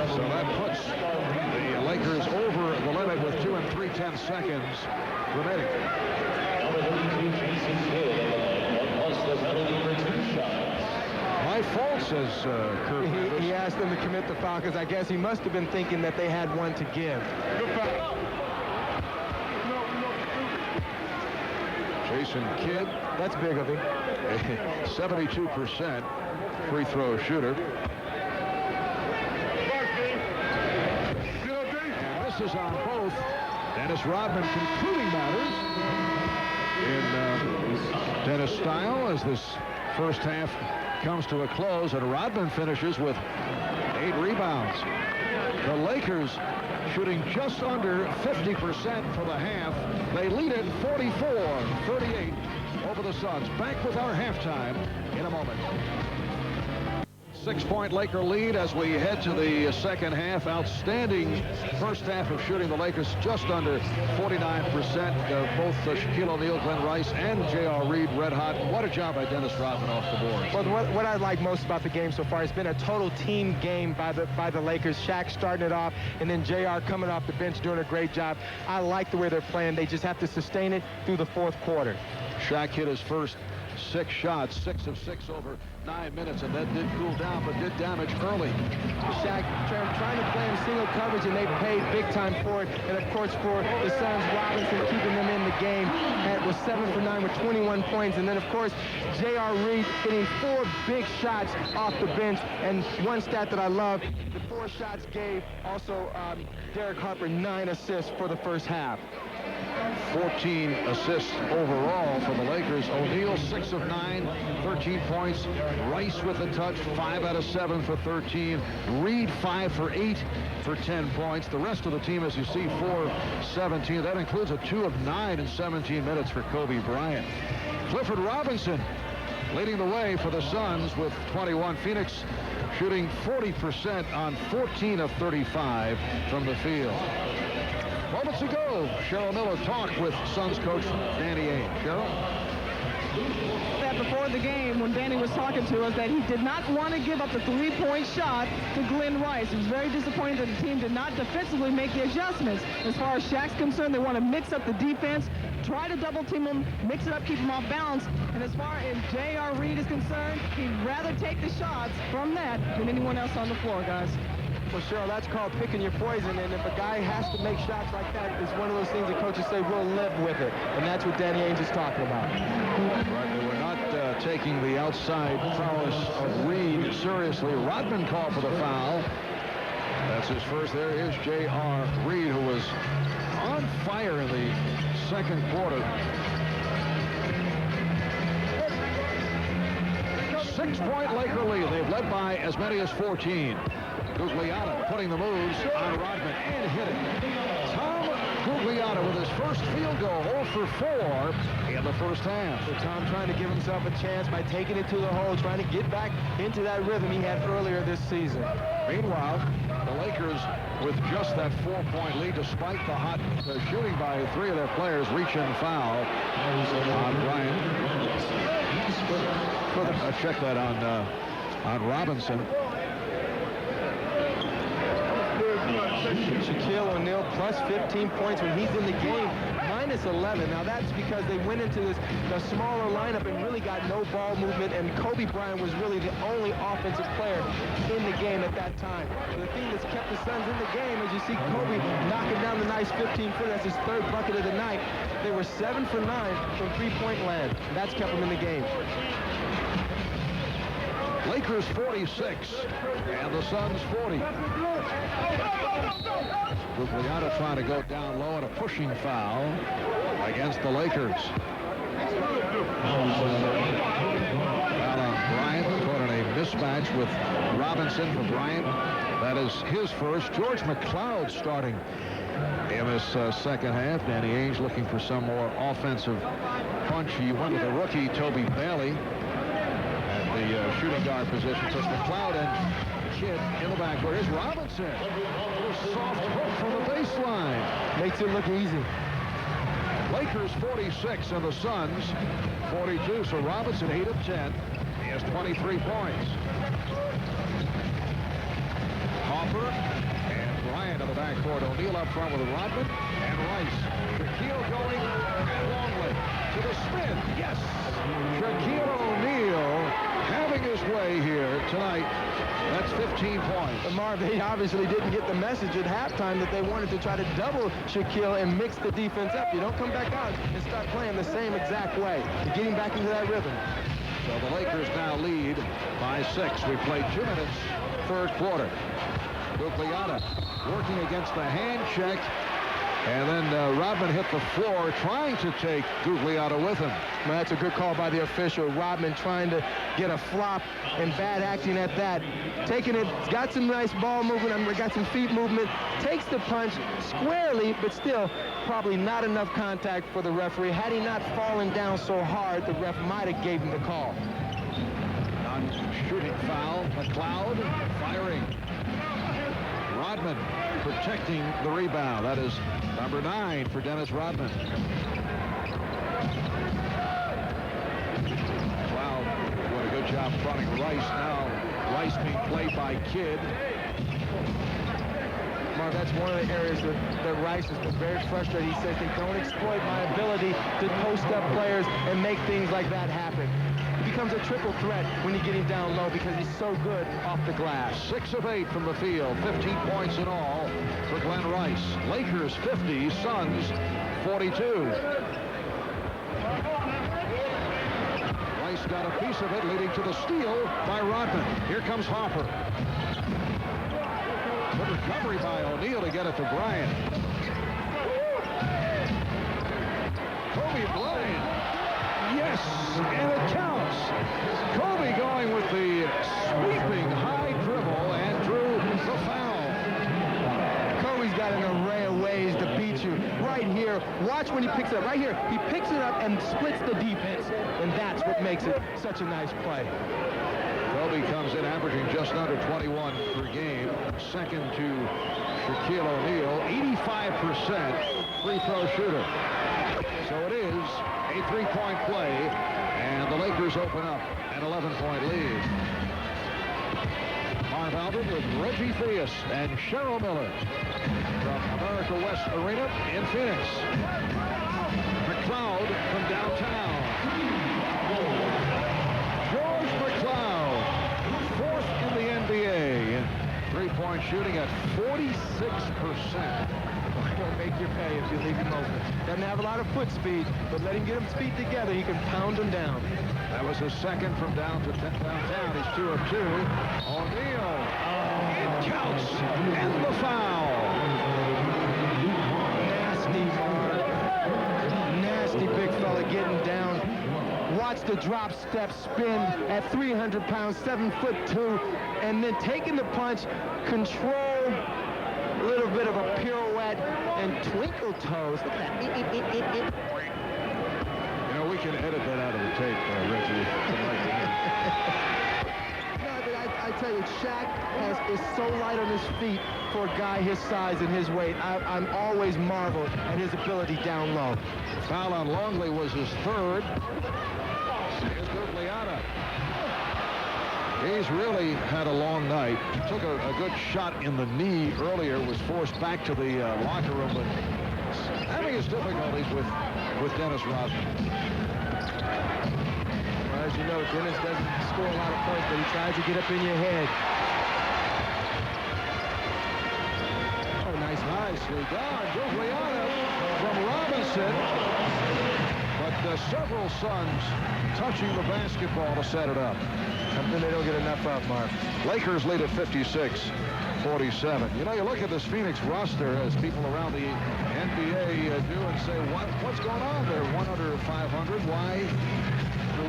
So that puts the Lakers over the limit with 2 3/10 seconds remaining. My fault, says Kurt. He asked them to commit the foul because I guess he must have been thinking that they had one to give. Jason Kidd. That's big of him. 72% free throw shooter. And this is on both. Dennis Rodman concluding matters in Dennis style as this first half comes to a close, and Rodman finishes with 8 rebounds. The Lakers shooting just under 50% for the half. They lead it 44-38 over the Suns. Back with our halftime in a moment. 6-point Laker lead as we head to the second half. Outstanding first half of shooting. The Lakers just under 49%. Both Shaquille O'Neal, Glenn Rice, and J.R. Reed red hot. What a job by Dennis Rodman off the board. Well, what I like most about the game so far has been a total team game by the Lakers. Shaq starting it off, and then J.R. coming off the bench doing a great job. I like the way they're playing. They just have to sustain it through the fourth quarter. Shaq hit his first 6 shots, 6 of 6 over 9 minutes, and that did cool down, but did damage early. Shaq trying to play in single coverage, and they paid big time for it. And of course, for the Suns, Robinson keeping them in the game was 7 for 9 with 21 points. And then, of course, J.R. Reed hitting 4 big shots off the bench. And one stat that I love, the 4 shots gave also Derek Harper 9 assists for the first half. 14 assists overall for the Lakers. O'Neal 6 of 9, 13 points. Rice with a touch, 5 out of 7 for 13. Reed 5 for 8 for 10 points. The rest of the team, as you see, 4 of 17. That includes a 2 of 9 in 17 minutes for Kobe Bryant. Clifford Robinson leading the way for the Suns with 21. Phoenix shooting 40% on 14 of 35 from the field. Moments ago, Cheryl Miller talked with Suns coach Danny Ainge. Cheryl? That before the game, when Danny was talking to us, that he did not want to give up the 3-point shot to Glenn Rice. He was very disappointed that the team did not defensively make the adjustments. As far as Shaq's concerned, they want to mix up the defense, try to double team him, mix it up, keep him off balance. And as far as J.R. Reed is concerned, he'd rather take the shots from that than anyone else on the floor, guys. Well, Cheryl, that's called picking your poison, and if a guy has to make shots like that, it's one of those things that coaches say, we'll live with it, and that's what Danny Ainge is talking about. Right, they were not taking the outside prowess of Reed seriously. Rodman called for the foul. That's his first. There is J.R. Reed, who was on fire in the second quarter. 6-point Laker lead. They've led by as many as 14. Gugliotta putting the moves on Rodman and hitting. Tom Gugliotta with his first field goal, 0 for 4 in the first half. So Tom trying to give himself a chance by taking it to the hole, trying to get back into that rhythm he had earlier this season. Meanwhile, the Lakers with just that 4-point lead, despite the hot shooting by 3 of their players, reach and foul on Bryant. Check that on Robinson. Shaquille O'Neal plus 15 points when he's in the game, minus 11. Now that's because they went into the smaller lineup and really got no ball movement, and Kobe Bryant was really the only offensive player in the game at that time. So the thing that's kept the Suns in the game, as you see Kobe knocking down the nice 15-footer, that's his 3rd bucket of the night. They were 7 for 9 from 3-point land. That's kept them in the game. Lakers 46 and the Suns 40. Gugliotta trying to go down low and a pushing foul against the Lakers. Bryant caught in a mismatch with Robinson for Bryant. That is his first. George McLeod starting in this second half. Danny Ainge looking for some more offensive punch. He went with a rookie, Toby Bailey, the shooting guard position. So it's McLeod and Kidd in the backcourt. Here's Robinson. A little soft hook from the baseline. Makes it look easy. Lakers 46 and the Suns 42. So Robinson 8 of 10. He has 23 points. Harper and Bryant in the backcourt. O'Neal up front with Rodman and Rice. Shaquille going and Longley to the spin. Yes. Shaquille O'Neal having his way here tonight. That's 15 points. But Marv, they obviously didn't get the message at halftime that they wanted to try to double Shaquille and mix the defense up. You don't come back out and start playing the same exact way. You're getting back into that rhythm. So the Lakers now lead by 6. We played 2 minutes, 3rd quarter. Gugliotta working against the hand check And then Rodman hit the floor trying to take Gugliotta with him. Well, that's a good call by the official. Rodman trying to get a flop and bad acting at that. Taking it, got some nice ball movement, got some feet movement, takes the punch squarely, but still probably not enough contact for the referee. Had he not fallen down so hard, the ref might have gave him the call. Non-shooting foul. McLeod firing. Rodman protecting the rebound. That is number 9 for Dennis Rodman. Wow, what a good job fronting Rice. Now Rice being played by Kidd. Mark, that's one of the areas that Rice has been very frustrated. He says they don't exploit my ability to post up players and make things like that happen. He becomes a triple threat when you get him down low because he's so good off the glass. 6 of 8 from the field, 15 points in all for Glenn Rice. Lakers 50, Suns 42. Rice got a piece of it, leading to the steal by Rodman. Here comes Hopper. Good recovery by O'Neal to get it to Bryant. Kobe Bryant. Yes, and it counts. Kobe going with the sweeping high dribble and drew the foul. Kobe's got an array of ways to beat you. Right here, watch when he picks it up. Right here, he picks it up and splits the defense, and that's what makes it such a nice play. Kobe comes in averaging just under 21 per game. Second to Shaquille O'Neal, 85% free throw shooter. So it is a 3-point play, and the Lakers open up an 11-point lead. Marv Albert with Reggie Theus and Cheryl Miller from America West Arena in Phoenix. McLeod from downtown. George McLeod, 4th in the NBA. 3-point shooting at 46%. He'll make you pay if you leave him open. Doesn't have a lot of foot speed, but let him get his feet together. He can pound them down. That was his second from downtown. He's 2 of 2. O'Neal. It counts. And the foul. Nasty big fella getting down. Watch the drop step spin at 300 pounds, 7'2", and then taking the punch, control, a little bit of a pirouette, and twinkle toes. Look at that. You know, we can edit that out of the tape, Reggie. No, but I tell you, Shaq is so light on his feet for a guy his size and his weight. I'm always marveled at his ability down low. Foul on Longley was his 3rd. Here's Gugliotta. He's really had a long night. Took a good shot in the knee earlier, was forced back to the locker room, but having his difficulties with Dennis Rodman. Well, as you know, Dennis doesn't score a lot of points, but he tries to get up in your head. Oh, nicely done. Gugliotta from Robinson. But several Suns touching the basketball to set it up. Something they don't get enough of, Mark. Lakers lead at 56-47. You know, you look at this Phoenix roster as people around the NBA do and say, what's going on there? 1 under 500.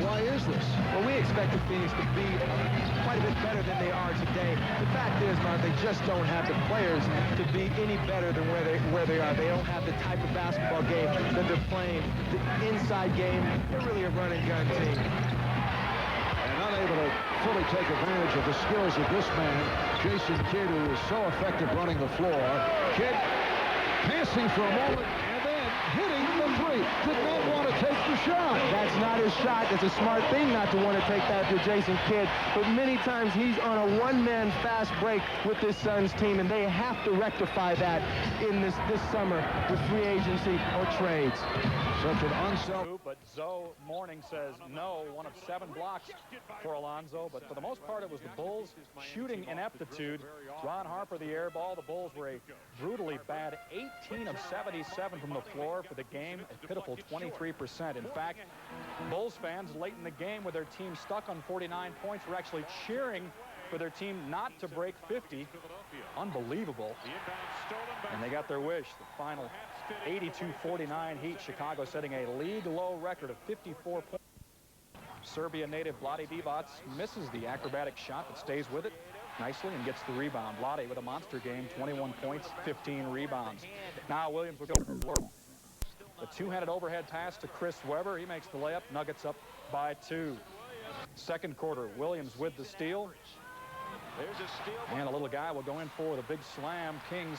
Why is this? Well, we expected Phoenix to be quite a bit better than they are today. The fact is, Mark, they just don't have the players to be any better than where they are. They don't have the type of basketball game that they're playing. The inside game, they're really a run-and-gun team. And unable to fully take advantage of the skills of this man, Jason Kidd, who is so effective running the floor. Kidd passing for a moment and then hitting the 3. Did not want to take the shot. That's not his shot. It's a smart thing not to want to take that to Jason Kidd. But many times he's on a one-man fast break with this Suns team, and they have to rectify that in this summer with free agency or trades. Such an unself. But Zoe Morning says no. 1 of 7 blocks for Alonzo. But for the most part, it was the Bulls' shooting ineptitude. Ron Harper, the air ball. The Bulls were a brutally bad 18 of 77 from the floor for the game, a pitiful 23%. In fact, Bulls fans late in the game with their team stuck on 49 points were actually cheering for their team not to break 50. Unbelievable. And they got their wish. The final 82-49 Heat. Chicago setting a league-low record of 54 points. Serbia native Vlade Divac misses the acrobatic shot but stays with it nicely and gets the rebound. Vlade with a monster game, 21 points, 15 rebounds. Now Williams will go for the floor. The two-handed overhead pass to Chris Webber. He makes the layup. Nuggets up by 2. Second quarter, Williams with the steal. And a little guy will go in for the big slam. Kings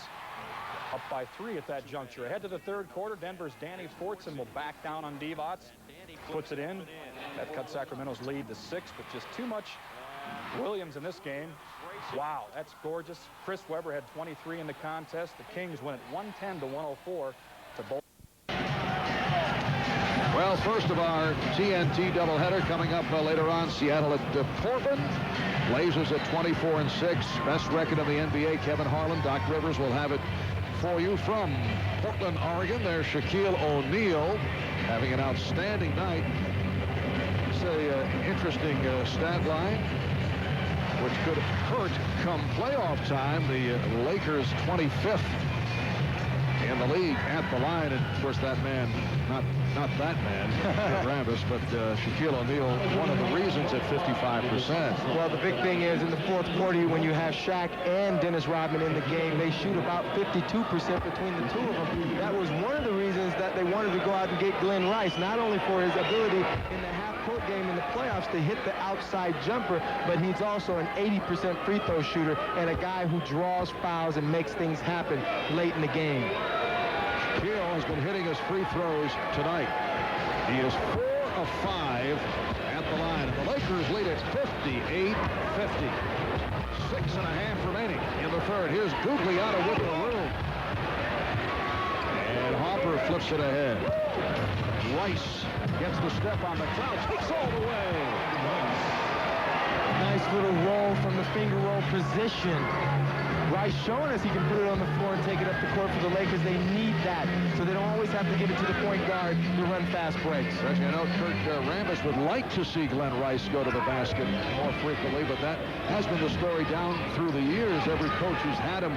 up by 3 at that juncture. Ahead to the third quarter, Denver's Danny Fortson will back down on Divac. Puts it in. That cuts Sacramento's lead to 6, but just too much Williams in this game. Wow, that's gorgeous. Chris Webber had 23 in the contest. The Kings win it 110-104 to both. Well, first of our TNT doubleheader coming up later on. Seattle at Portland. Blazers at 24-6. Best record in the NBA. Kevin Harlan, Doc Rivers will have it for you from Portland, Oregon. There's Shaquille O'Neal having an outstanding night. It's an interesting stat line, which could hurt come playoff time. The Lakers 25th in the league at the line, and of course that man, not that man, Rambis, but Shaquille O'Neal, one of the reasons at 55%. Well, the big thing is in the fourth quarter, when you have Shaq and Dennis Rodman in the game, they shoot about 52% between the two of them. That was one of the reasons that they wanted to go out and get Glenn Rice, not only for his ability in the half-court game in the playoffs to hit the outside jumper, but he's also an 80% free throw shooter and a guy who draws fouls and makes things happen late in the game. Shaquille has been hitting his free throws tonight. He is 4 of 5 at the line. And the Lakers lead at 58-50. 6.5 remaining in the third. Here's Gugliotta with the room. And Harper flips it ahead. Rice gets the step on the foul. Takes all the way. Nice little roll from the finger roll position. Rice showing us he can put it on the floor and take it up the court for the Lakers. They need that, so they don't always have to get it to the point guard to run fast breaks. Especially, I know Kurt Rambis would like to see Glenn Rice go to the basket more frequently, but that has been the story down through the years. Every coach who's had him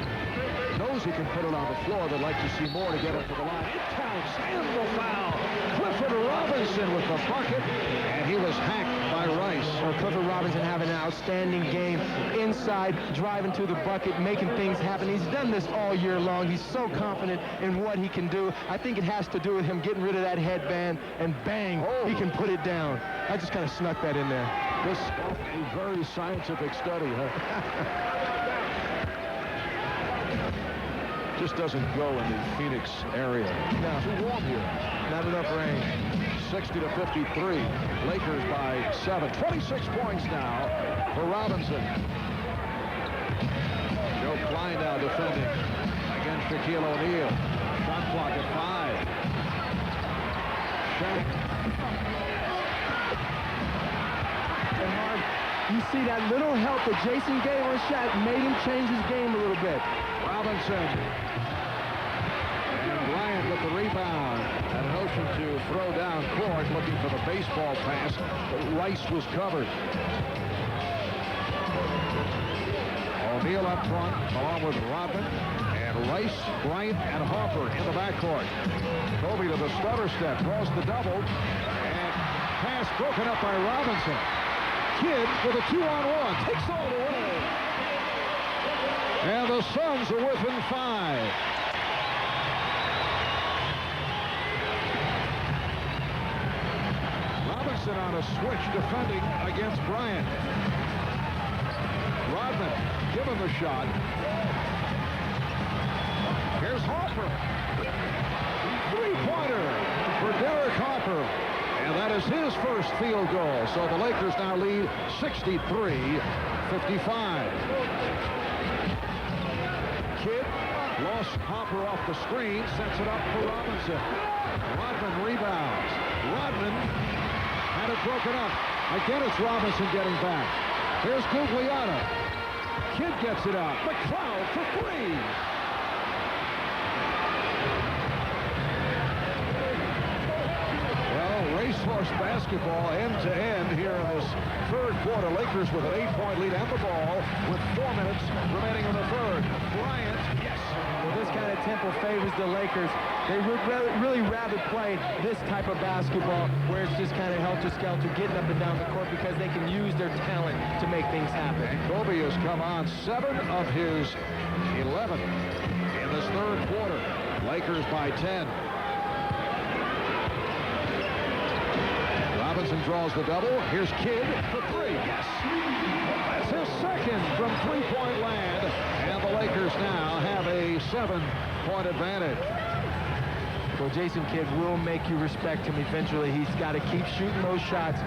knows he can put it on the floor. They'd like to see more to get it to the line. It counts, and the foul. Clifford Robinson with the bucket, and he was hacked by Rice. Well, Clifford Robinson having an outstanding game inside, driving to the bucket, making things happen. He's done this all year long. He's so confident in what he can do. I think it has to do with him getting rid of that headband, and bang, he can put it down. I just kind of snuck that in there. This is a very scientific study, huh? Just doesn't go in the Phoenix area. No. Too warm here. Not enough rain. 60-53. Lakers by 7. 26 points now for Robinson. Joe Klein now defending against Shaquille O'Neal. Shot clock at 5. Shaq. And Mark, you see that little help that Jason gave on Shaq made him change his game a little bit. Robinson. And Bryant with the rebound. Had a notion to throw down court, looking for the baseball pass, but Rice was covered. O'Neal up front, along with Rodman, and Rice, Bryant, and Harper in the backcourt. Kobe to the stutter step, draws the double, and pass broken up by Robinson. Kidd with a 2-on-1, takes all the way. And the Suns are within 5. Robinson on a switch defending against Bryant. Rodman given the shot. Here's Harper. Three-pointer for Derek Harper. And that is his first field goal. So the Lakers now lead 63-55. Kidd lost Harper off the screen, sets it up for Robinson. Rodman rebounds. Rodman had it broken up. Again, it's Robinson getting back. Here's Gugliotta. Kidd gets it out. McLeod for 3. Well, racehorse basketball end-to-end here in this third quarter. Lakers with an 8-point lead and the ball with 4 minutes remaining in the third. Bryant, yes, this kind of tempo favors the Lakers. They would really rather play this type of basketball where it's just kind of helter-skelter, getting up and down the court, because they can use their talent to make things happen. And Kobe has come on 7 of his 11 in this third quarter. Lakers by 10. Robinson draws the double. Here's Kidd for 3. Yes! That's his second from three-point land. And the Lakers now have a 7-point advantage. Well, Jason Kidd will make you respect him eventually. He's got to keep shooting those shots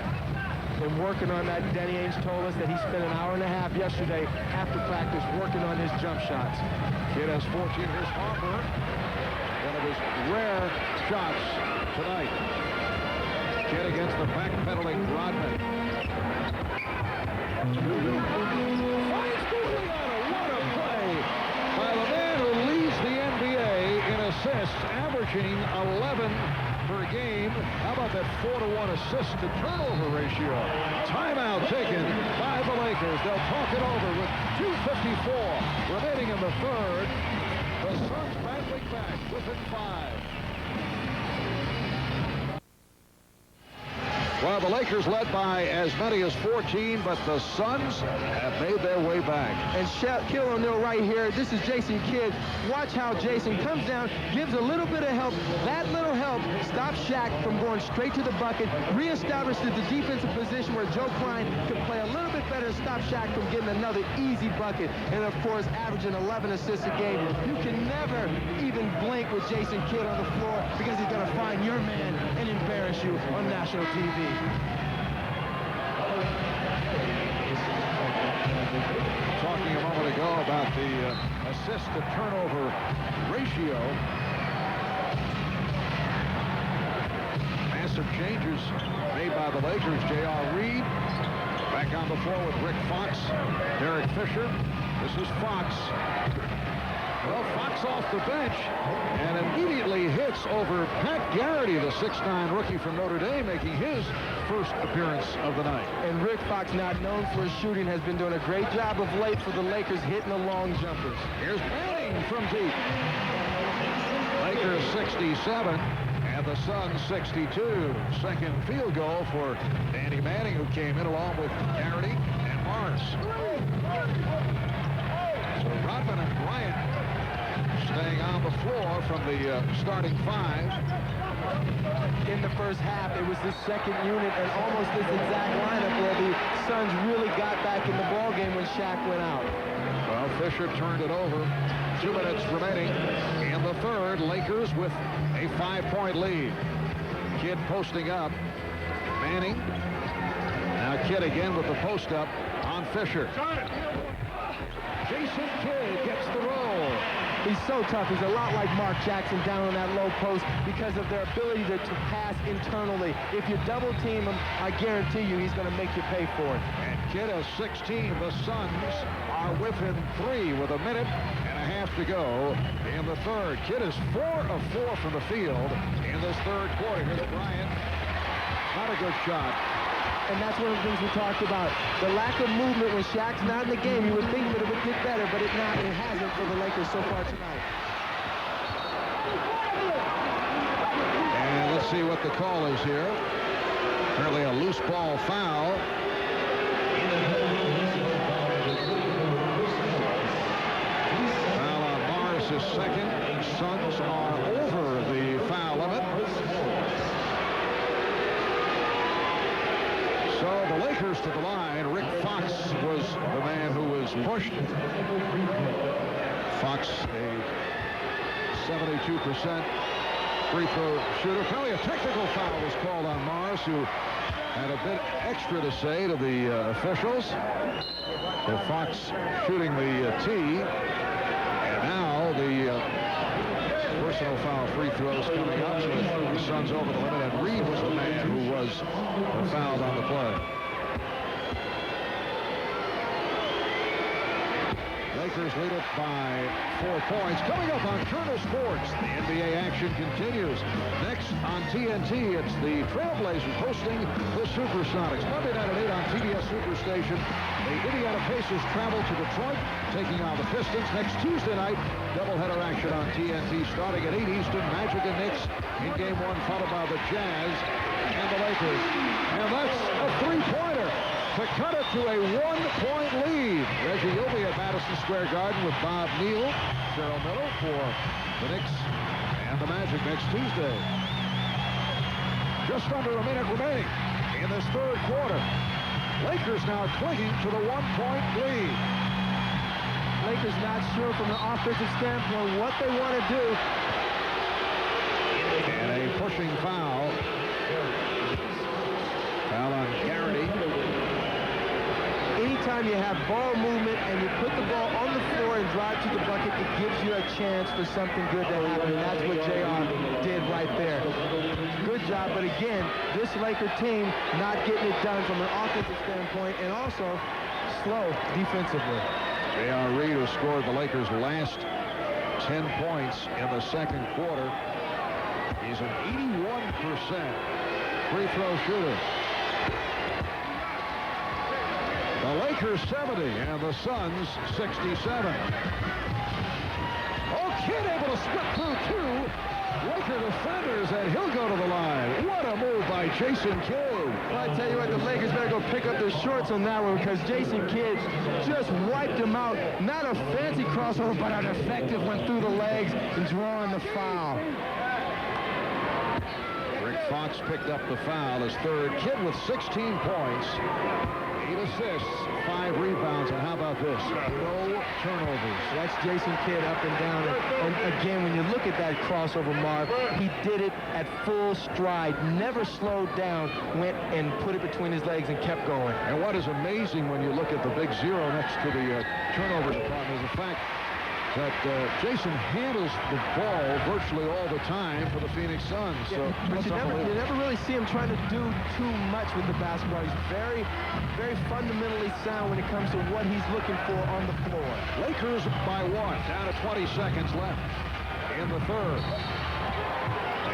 and working on that. Danny Ainge told us that he spent an hour and a half yesterday after practice working on his jump shots. Kidd has 14. Here's Harper. One of his rare shots tonight. Kidd against the backpedaling Rodman. Finds Gugliotta. What a play by the man who leads the NBA in assists, averaging 11 per game. How about that 4-to-1 assist to turnover ratio? Timeout taken by the Lakers. They'll talk it over with 2:54 remaining in the third. The Suns battling back within 5. Well, the Lakers led by as many as 14, but the Suns have made their way back. And Shaquille on their right here. This is Jason Kidd. Watch how Jason comes down, gives a little bit of help. That little help stops Shaq from going straight to the bucket, reestablishes the defensive position where Joe Klein could play a little bit better and stop Shaq from getting another easy bucket. And, of course, averaging 11 assists a game. You can never even blink with Jason Kidd on the floor, because he's going to find your man and embarrass you on national TV. Talking a moment ago about the assist-to-turnover ratio. Massive changes made by the Lakers. J.R. Reed back on the floor with Rick Fox, Derek Fisher. This is Fox. Well, Fox off the bench and immediately hits over Pat Garrity, the 6'9" rookie from Notre Dame, making his first appearance of the night. And Rick Fox, not known for his shooting, has been doing a great job of late for the Lakers, hitting the long jumpers. Here's Manning from deep. Lakers 67 and the Suns 62. Second field goal for Danny Manning, who came in along with Garrity and Morris. So Rodman and Bryant staying on the floor from the starting 5. In the first half, it was the second unit and almost this exact lineup where the Suns really got back in the ballgame when Shaq went out. Well, Fisher turned it over. 2 minutes remaining in the third. Lakers with a 5-point lead. Kidd posting up. Manning. Now Kidd again with the post up on Fisher. Jason Kidd gets the roll. He's so tough. He's a lot like Mark Jackson down on that low post because of their ability to pass internally. If you double team him, I guarantee you he's going to make you pay for it. And Kidd has 16. The Suns are within 3 with a minute and a half to go in the third. Kidd is 4 of 4 from the field in this third quarter. Here's Bryant. Not a good shot. And that's one of the things we talked about. The lack of movement when Shaq's not in the game. You would think that it would get better, but it hasn't for the Lakers so far tonight. And let's see what the call is here. Apparently a loose ball foul. Foul on Morris is second. Suns are over the foul limit. So the Lakers to the line. Rick Fox was the man who was pushed. Fox, a 72% free throw shooter. Probably a technical foul was called on Morris, who had a bit extra to say to the officials. So Fox shooting the tee. And now the personal foul free throws coming up with the Suns over the limit, and Reed was the man who was fouled on the play. Lakers lead it by 4 points. Coming up on Turner Sports, the NBA action continues. Next on TNT, it's the Trailblazers hosting the Supersonics. Monday night at 8 on TBS Superstation. The Indiana Pacers travel to Detroit, taking on the Pistons next Tuesday night. Doubleheader action on TNT starting at 8 Eastern. Magic and Knicks in Game 1, followed by the Jazz and the Lakers. And that's a three-pointer to cut it to a one-point lead. Reggie, you'll be at Madison Square Garden with Bob Neal, Cheryl Miller for the Knicks and the Magic next Tuesday. Just under a minute remaining in this third quarter. Lakers now clinging to the one-point lead. Lakers not sure from the offensive standpoint what they want to do. And a pushing foul. Foul on Garrity. Anytime you have ball movement and you put the ball on the floor and drive to the bucket, it gives you a chance for something good to happen. And that's what JR did right there. Good job, but again, this Laker team not getting it done from an offensive standpoint and also slow defensively. J.R. Reid, who scored the Lakers' last 10 points in the second quarter, he's an 81% free throw shooter. The Lakers 70 and the Suns 67. Oh, Kidd able to split through two Laker defenders, and he'll go to the line. What a move by Jason Kidd. Well, I tell you what, the Lakers better go pick up their shorts on that one because Jason Kidd just wiped him out. Not a fancy crossover, but an effective one through the legs and drawing the foul. Rick Fox picked up the foul, his third. Kidd with 16 points. 8 assists, 5 rebounds, and how about this? No turnovers. That's Jason Kidd up and down. And again, when you look at that crossover, Marv, he did it at full stride, never slowed down, went and put it between his legs and kept going. And what is amazing when you look at the big zero next to the turnovers department is the fact that Jason handles the ball virtually all the time for the Phoenix Suns. So but you never really see him trying to do too much with the basketball. He's very, very fundamentally sound when it comes to what he's looking for on the floor. Lakers by 1, down to 20 seconds left in the third.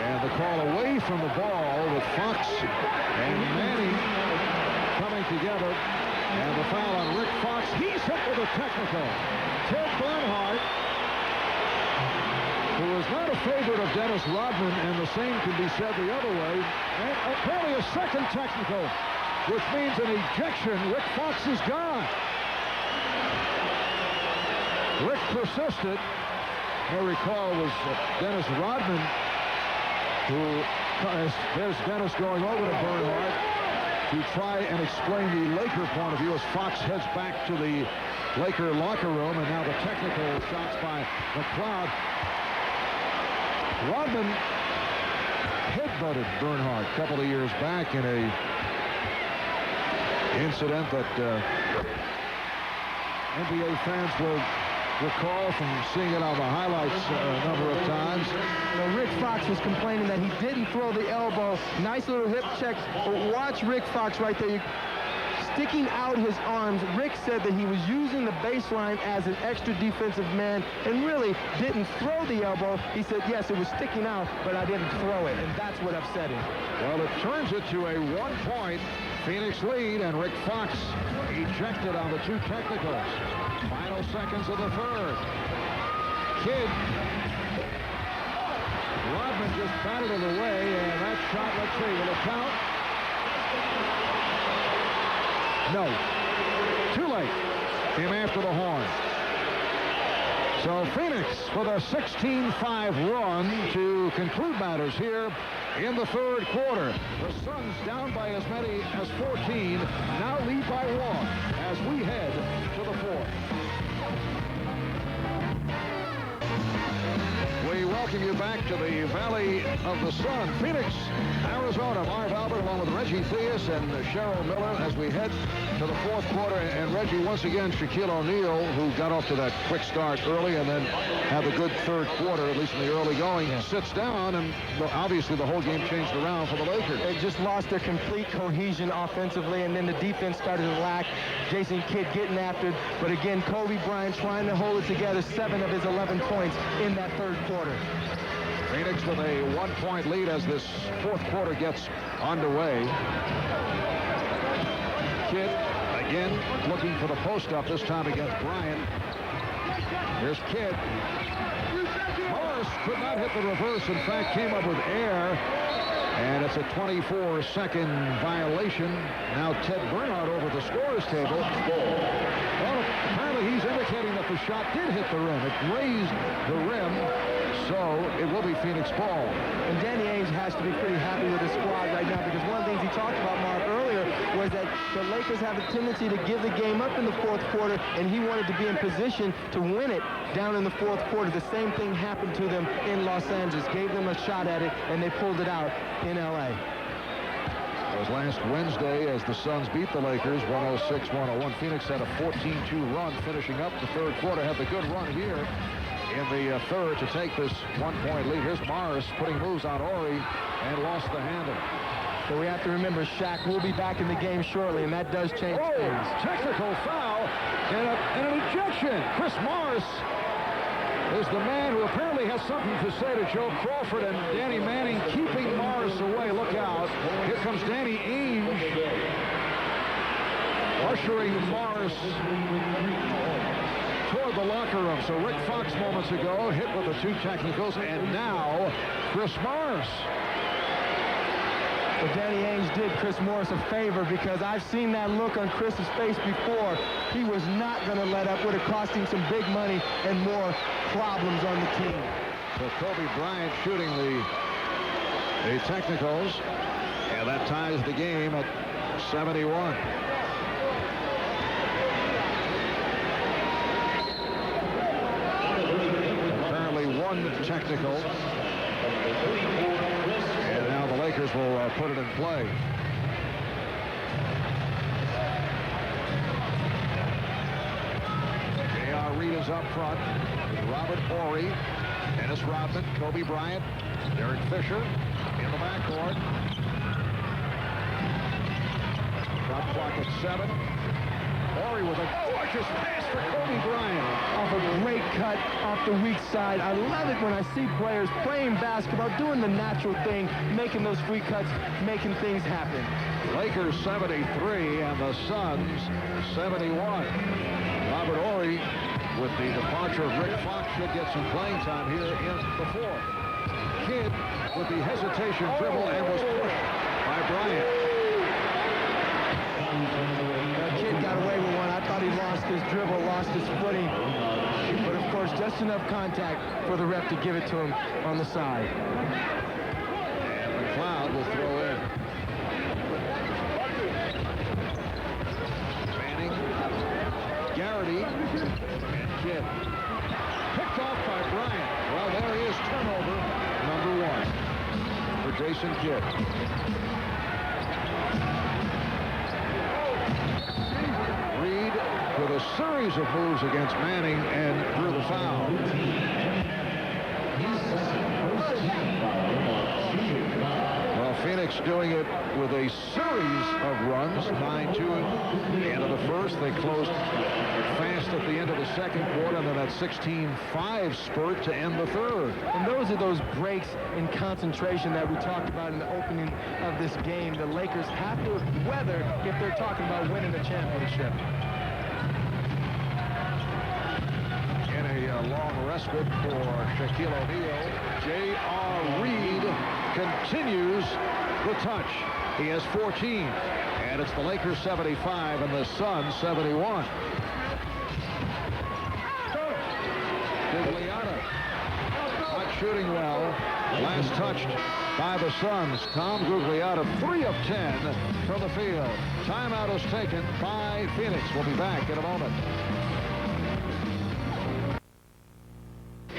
And the call away from the ball with Fox and Manning coming together. And the foul on Rick Fox. He's hit with a technical. Ted Bernhardt, who is not a favorite of Dennis Rodman, and the same can be said the other way. And apparently a second technical, which means an ejection. Rick Fox is gone. Rick persisted. I recall it was Dennis Rodman who, there's Dennis going over to Bernhardt to try and explain the Laker point of view as Fox heads back to the Laker locker room, and now the technical shots by McLeod. Rodman headbutted Bernhardt a couple of years back in a incident that NBA fans will recall from seeing it on the highlights a number of times. Well, Rick Fox was complaining that he didn't throw the elbow. Nice little hip check. Watch Rick Fox right there. Sticking out his arms. Rick said that he was using the baseline as an extra defensive man and really didn't throw the elbow. He said, yes, it was sticking out, but I didn't throw it, and that's what upset him. Well, it turns it to a one-point Phoenix lead, and Rick Fox ejected on the two technicals. Final seconds of the third. Kidd. Rodman just batted it away, and that shot, let's see, will it count? No. Too late. Came after the horn. So Phoenix with a 16-5 run to conclude matters here in the third quarter. The Suns down by as many as 14, now lead by 1 as we head to the fourth. We welcome you back to the Valley of the Sun, Phoenix, Arizona. Marv Albert along with Reggie Theus and Cheryl Miller as we head to the fourth quarter. And Reggie, once again, Shaquille O'Neal, who got off to that quick start early and then had a good third quarter, at least in the early going, sits down, and obviously the whole game changed around for the Lakers. They just lost their complete cohesion offensively, and then the defense started to lack. Jason Kidd getting after it, but again, Kobe Bryant trying to hold it together, 7 of his 11 points in that third quarter. Phoenix with a 1-point lead as this fourth quarter gets underway. Kidd Again, looking for the post-up, this time against Bryant. Here's Kidd. Morris could not hit the reverse. In fact, came up with air. And it's a 24-second violation. Now Ted Bernhardt over the scorer's table. Well, apparently he's indicating that the shot did hit the rim. It grazed the rim, so it will be Phoenix ball. And Danny Ainge has to be pretty happy with his squad right now, because one of the things he talked about, Mark, earlier was that the Lakers have a tendency to give the game up in the fourth quarter, and he wanted to be in position to win it down in the fourth quarter. The same thing happened to them in Los Angeles. Gave them a shot at it, and they pulled it out in L.A. It was last Wednesday as the Suns beat the Lakers 106-101. Phoenix had a 14-2 run finishing up the third quarter. Had the good run here in the third to take this one-point lead. Here's Morris putting moves on Horry and lost the handle. So we have to remember Shaq will be back in the game shortly, and that does change things. Technical foul and an ejection. Chris Morris is the man who apparently has something to say to Joe Crawford, and Danny Manning keeping Morris away. Look out. Here comes Danny Ainge ushering Morris toward the locker room. So Rick Fox moments ago hit with the two technicals, and now Chris Morris. But Danny Ainge did Chris Morris a favor, because I've seen that look on Chris's face before. He was not going to let up. Would have cost him some big money and more problems on the team. So Kobe Bryant shooting the technicals, and that ties the game at 71. Apparently one technical. And now the Lakers will put it in play. J.R. Reed is up front. Robert Horry, Dennis Rodman, Kobe Bryant, Derek Fisher in the backcourt. Shot clock at 7. Horry with a gorgeous pass for Kobe Bryant. Off a great cut off the weak side. I love it when I see players playing basketball, doing the natural thing, making those free cuts, making things happen. Lakers 73 and the Suns 71. Robert Horry, with the departure of Rick Fox, should get some playing time here in the fourth. Kidd with the hesitation dribble and was pushed by Bryant. Kidd got away with one. I thought he lost his dribble, lost his footing. But of course, just enough contact for the ref to give it to him on the side. And McLeod will throw in. Manning, Garrity, and Kidd. Picked off by Bryant. Well, there he is, turnover number 1 for Jason Kidd. Reed with a series of moves against Manning and drew the foul. Well, Phoenix doing it with a series of runs, 9-2 at the end of the first. They closed fast at the end of the second quarter, and then that 16-5 spurt to end the third. And those are those breaks in concentration that we talked about in the opening of this game. The Lakers have to weather if they're talking about winning the championship. In a long respite for Shaquille O'Neal, J.R. Reed continues the touch. He has 14, and it's the Lakers 75 and the Suns 71. Gugliotta not shooting well. Last touched by the Suns. Tom Gugliotta, 3 of 10 from the field. Timeout is taken by Phoenix. We'll be back in a moment.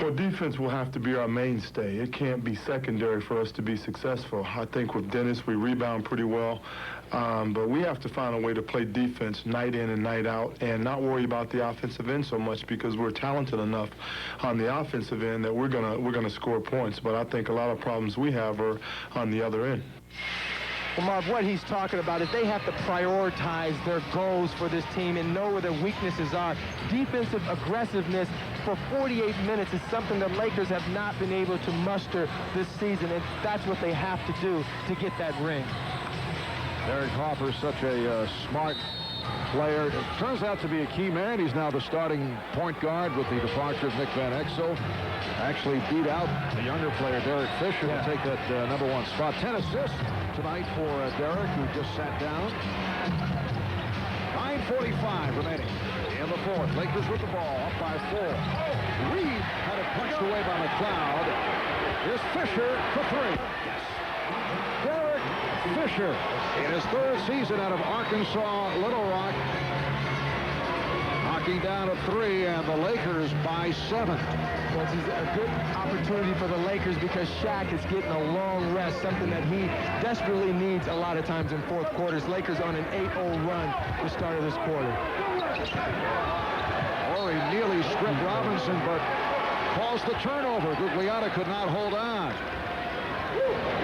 Well, defense will have to be our mainstay. It can't be secondary for us to be successful. I think with Dennis, we rebound pretty well. But we have to find a way to play defense night in and night out and not worry about the offensive end so much, because we're talented enough on the offensive end that we're gonna score points. But I think a lot of problems we have are on the other end. Well, Marv, what he's talking about is they have to prioritize their goals for this team and know where their weaknesses are. Defensive aggressiveness for 48 minutes is something the Lakers have not been able to muster this season, and that's what they have to do to get that ring. Derek Harper, such a smart player. It turns out to be a key man. He's now the starting point guard with the departure of Nick Van Exel. Actually beat out the younger player, Derek Fisher, to take that #1 spot. 10 assists tonight for Derek, who just sat down. 9:45 remaining in the fourth. Lakers with the ball, up by 4. Reed had it punched away by McLeod. Here's Fisher for 3. Derek Fisher in his 3rd season out of Arkansas Little Rock, knocking down a 3, and the Lakers by 7. Well, this is a good opportunity for the Lakers because Shaq is getting a long rest, something that he desperately needs a lot of times in fourth quarters. Lakers on an 8-0 run to start of this quarter. Horry nearly stripped Robinson, but calls the turnover. Gugliotta could not hold on.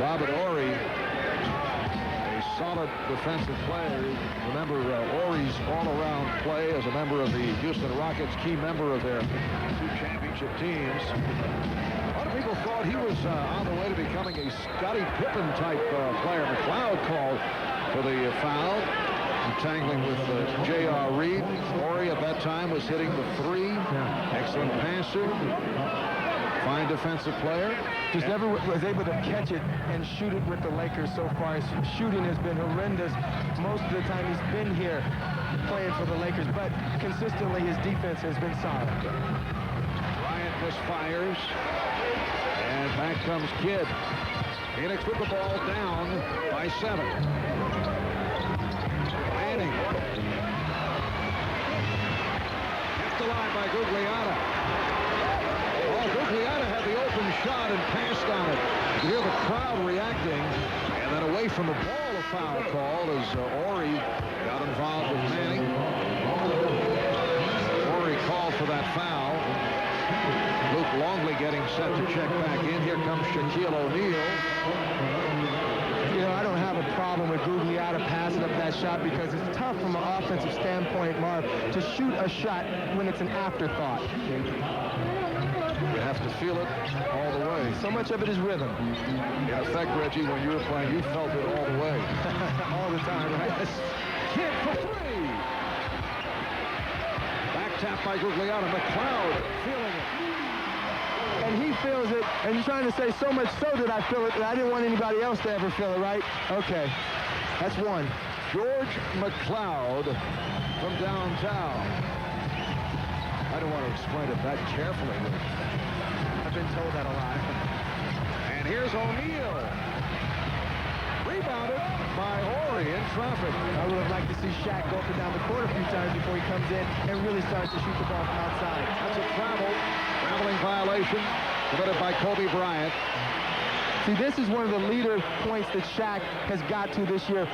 Robert Horry, a solid defensive player. Remember Horry's all-around play as a member of the Houston Rockets, key member of their 2 championship teams. A lot of people thought he was on the way to becoming a Scottie Pippen type player. McLeod called for the foul, entangling with J.R. Reed. Horry at that time was hitting the 3. Excellent passer. Fine defensive player. Just never was able to catch it and shoot it with the Lakers so far. His shooting has been horrendous most of the time he's been here playing for the Lakers, but consistently his defense has been solid. Bryant misfires, and back comes Kidd. Phoenix with the ball down by 7. Manning. Kept alive by Gugliotta. Gugliotta had the open shot and passed on it. You hear the crowd reacting, and then away from the ball, a foul called as Horry got involved with Manning. Horry called for that foul. Luke Longley getting set to check back in. Here comes Shaquille O'Neal. You know, I don't have a problem with Gugliotta passing up that shot because it's tough from an offensive standpoint, Marv, to shoot a shot when it's an afterthought. You have to feel it all the way. So much of it is rhythm. In effect, Reggie, when you were playing, you felt it all the way. All the time, right? Kidd for 3. Back tap by Gugliotta. McLeod feeling it. And he feels it, and you're trying to say so much so that I feel it that I didn't want anybody else to ever feel it, right? Okay, that's 1. George McLeod from downtown. I don't want to explain it that carefully. I've been told that a lot. And here's O'Neal. Rebounded by Horry in traffic. I would have liked to see Shaq go up and down the court a few times before he comes in and really starts to shoot the ball from outside. That's a traveling violation committed by Kobe Bryant. See, this is one of the leader points that Shaq has got to this year.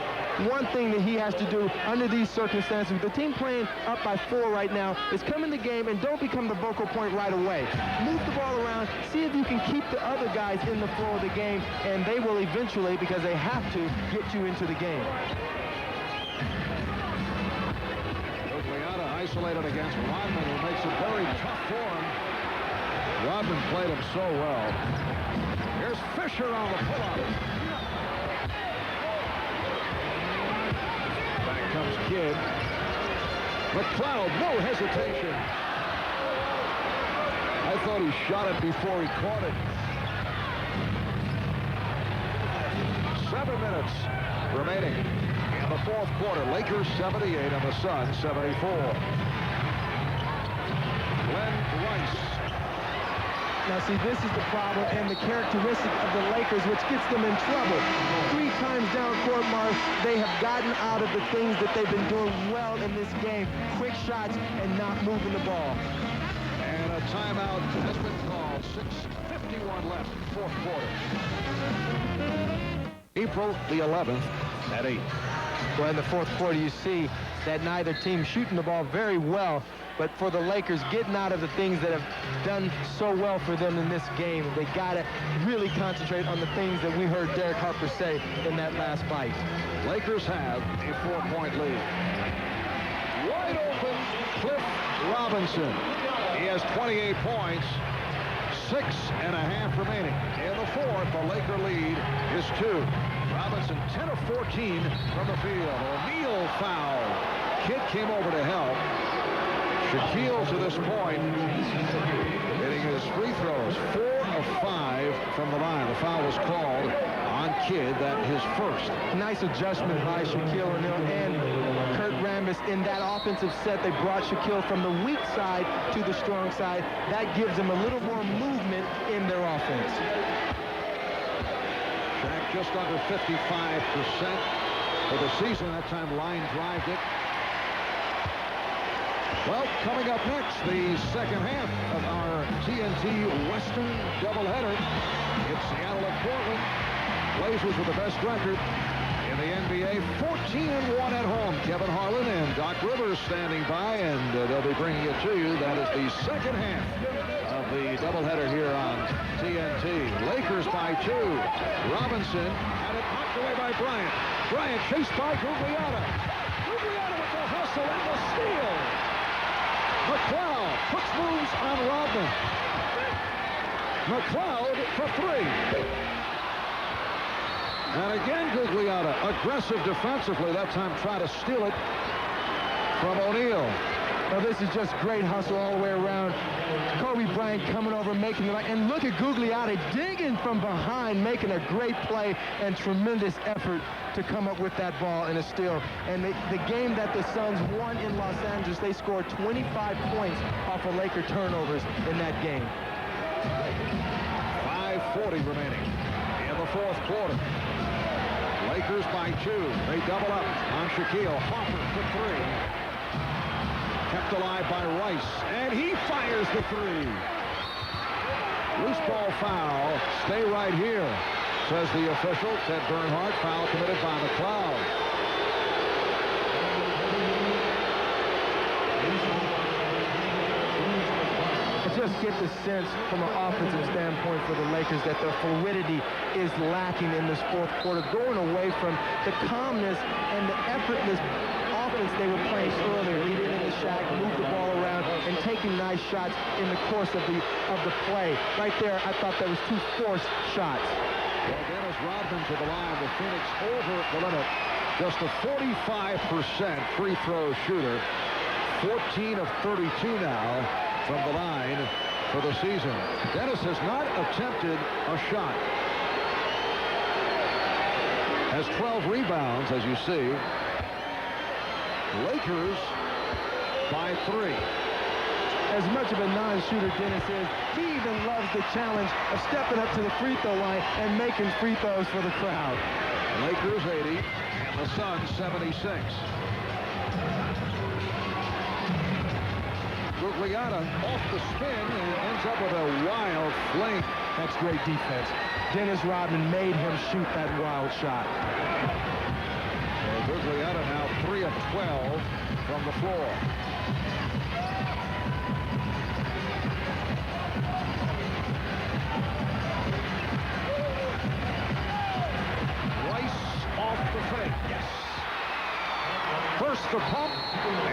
One thing that he has to do under these circumstances, with the team playing up by 4 right now, is come in the game and don't become the focal point right away. Move the ball around, see if you can keep the other guys in the flow of the game, and they will eventually, because they have to, get you into the game. Gugliotta isolated against Rodman, who makes it very tough for him. Rodman played him so well. Here's Fisher on the pull-up. Back comes Kidd. McLeod, no hesitation. I thought he shot it before he caught it. 7 minutes remaining in the fourth quarter. Lakers 78 and the Suns 74. Glenn Rice. Now, see, this is the problem and the characteristic of the Lakers, which gets them in trouble. 3 times down court, Marv, they have gotten out of the things that they've been doing well in this game. Quick shots and not moving the ball. And a timeout has been called. 6:51 left, fourth quarter. April the 11th at 8. Well, in the fourth quarter, you see that neither team shooting the ball very well, but for the Lakers getting out of the things that have done so well for them in this game, they got to really concentrate on the things that we heard Derek Harper say in that last fight. Lakers have a 4-point lead. Wide open, Cliff Robinson. He has 28 points, 6.5 remaining. In the fourth, the Laker lead is 2. Robinson 10 of 14 from the field. O'Neal foul. Kidd came over to help. Shaquille, to this point, hitting his free throws, 4 of 5 from the line. The foul was called on Kidd, that his first. Nice adjustment by Shaquille O'Neal and Kurt Rambis in that offensive set. They brought Shaquille from the weak side to the strong side. That gives them a little more movement in their offense. Shaq just under 55% for the season. That time line drived it. Well, coming up next, the second half of our TNT Western doubleheader. It's Seattle at Portland. Blazers with the best record in the NBA, 14-1 at home. Kevin Harlan and Doc Rivers standing by, and they'll be bringing it to you. That is the second half of the doubleheader here on TNT. Lakers by 2. Robinson had it knocked away by Bryant. Bryant chased by Gugliotta. Gugliotta with the hustle and the steal. McLeod puts moves on Rodman. McLeod for 3. And again, Gugliotta, aggressive defensively. That time try to steal it from O'Neal. Well, this is just great hustle all the way around. Kobe Bryant coming over, making the right. And look at Gugliotta digging from behind, making a great play and tremendous effort to come up with that ball and a steal. And the game that the Suns won in Los Angeles, they scored 25 points off of Laker turnovers in that game. 5:40 remaining in the fourth quarter. Lakers by 2. They double up on Shaquille. Hopper for 3. Kept alive by Rice, and he fires the 3. Loose ball foul. Stay right here, says the official, Ted Bernhardt. Foul committed by McLeod. I just get the sense from an offensive standpoint for the Lakers that their fluidity is lacking in this fourth quarter, going away from the calmness and the effortless offense they were playing earlier, leading into Shaq, move the ball around, and taking nice shots in the course of the play. Right there, I thought that was 2 forced shots. Well, Dennis Rodman to the line with Phoenix over the limit. Just a 45% free throw shooter. 14 of 32 now from the line for the season. Dennis has not attempted a shot. Has 12 rebounds, as you see. Lakers by 3. As much of a non-shooter Dennis is, he even loves the challenge of stepping up to the free throw line and making free throws for the crowd. Lakers 80 and the Suns 76. Gugliotta off the spin and ends up with a wild flank. That's great defense. Dennis Rodman made him shoot that wild shot. Well, Gugliotta now 3 of 12 from the floor. Rice off the fake. Yes. First the pump,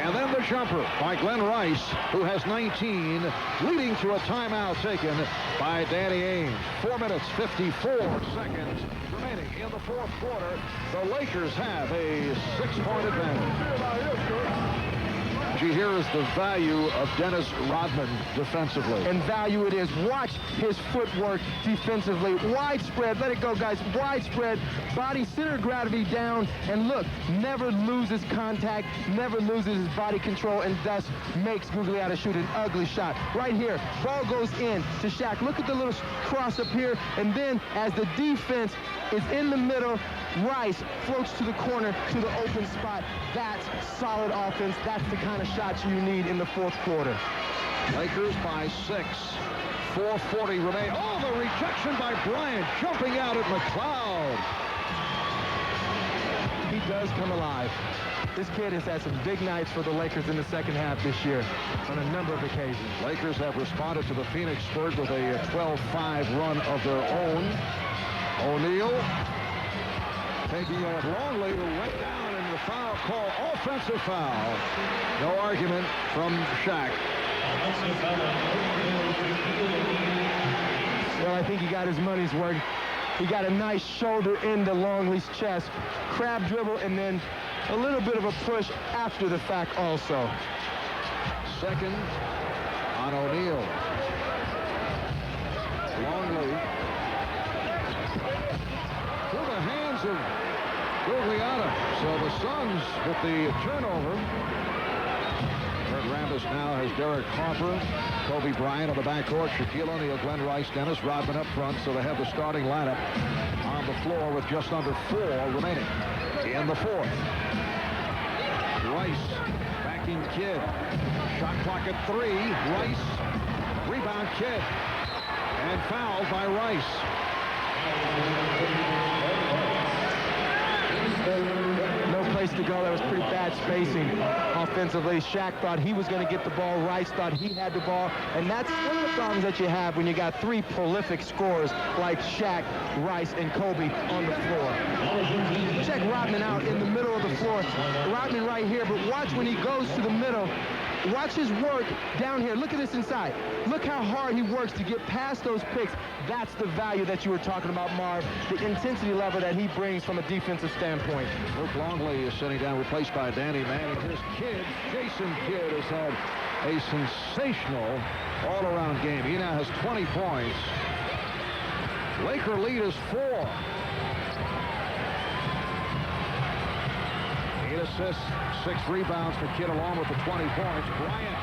and then the jumper by Glenn Rice, who has 19, leading to a timeout taken by Danny Ainge. 4 minutes, 54 seconds remaining in the fourth quarter. The Lakers have a 6-point advantage. Here is the value of Dennis Rodman defensively. And value it is. Watch his footwork defensively. Widespread. Let it go, guys. Widespread. Body center of gravity down. And look, never loses contact, never loses his body control, and thus makes Gugliotta shoot an ugly shot. Right here. Ball goes in to Shaq. Look at the little cross up here. And then as the defense is in the middle, Rice floats to the corner to the open spot. That's solid offense. That's the kind of shots you need in the fourth quarter. Lakers by 6. 4:40 remain. Oh, the rejection by Bryant, jumping out at McLeod. He does come alive. This kid has had some big nights for the Lakers in the second half this year on a number of occasions. Lakers have responded to the Phoenix Spurs with a 12-5 run of their own. O'Neal taking a long lead, went down in the foul call, offensive foul. No argument from Shaq. Well, I think he got his money's worth. He got a nice shoulder into Longley's chest, crab dribble, and then a little bit of a push after the fact also. Second on O'Neal. Longley through the hands of Gugliotta. So the Suns with the turnover. Clifford Robinson now has Derek Harper, Kobe Bryant on the backcourt, Shaquille O'Neal, Glenn Rice, Dennis Rodman up front. So they have the starting lineup on the floor with just under 4 remaining in the fourth. Rice backing Kidd. Shot clock at 3. Rice. Rebound Kidd. And fouled by Rice. No place to go. That was pretty bad spacing offensively. Shaq thought he was going to get the ball. Rice thought he had the ball. And that's one of the problems that you have when you got 3 prolific scorers like Shaq, Rice, and Kobe on the floor. Check Rodman out in the middle of the floor. Rodman right here, but watch when he goes to the middle. Watch his work down here. Look at this inside. Look how hard he works to get past those picks. That's the value that you were talking about, Marv. The intensity level that he brings from a defensive standpoint. Luke Longley is sitting down, replaced by Danny Manning. Here's Kidd. Jason Kidd has had a sensational all-around game. He now has 20 points. Laker lead is 4. 8 assists, 6 rebounds for Kidd along with the 20 points. Bryant,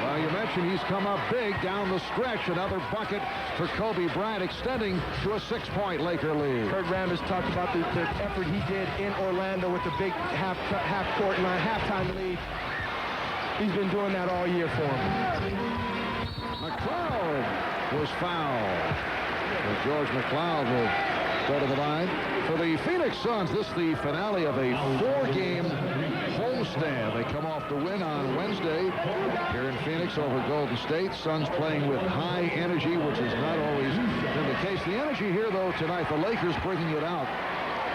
well, you mentioned he's come up big down the stretch. Another bucket for Kobe Bryant, extending to a 6-point Laker lead. Kurt Rambis talked about the effort he did in Orlando with the big half-court line, halftime lead. He's been doing that all year for him. McLeod was fouled. And George McLeod will go to the line. For the Phoenix Suns, this is the finale of a 4-game homestand. They come off the win on Wednesday here in Phoenix over Golden State. Suns playing with high energy, which has not always been the case. The energy here, though, tonight, the Lakers bringing it out.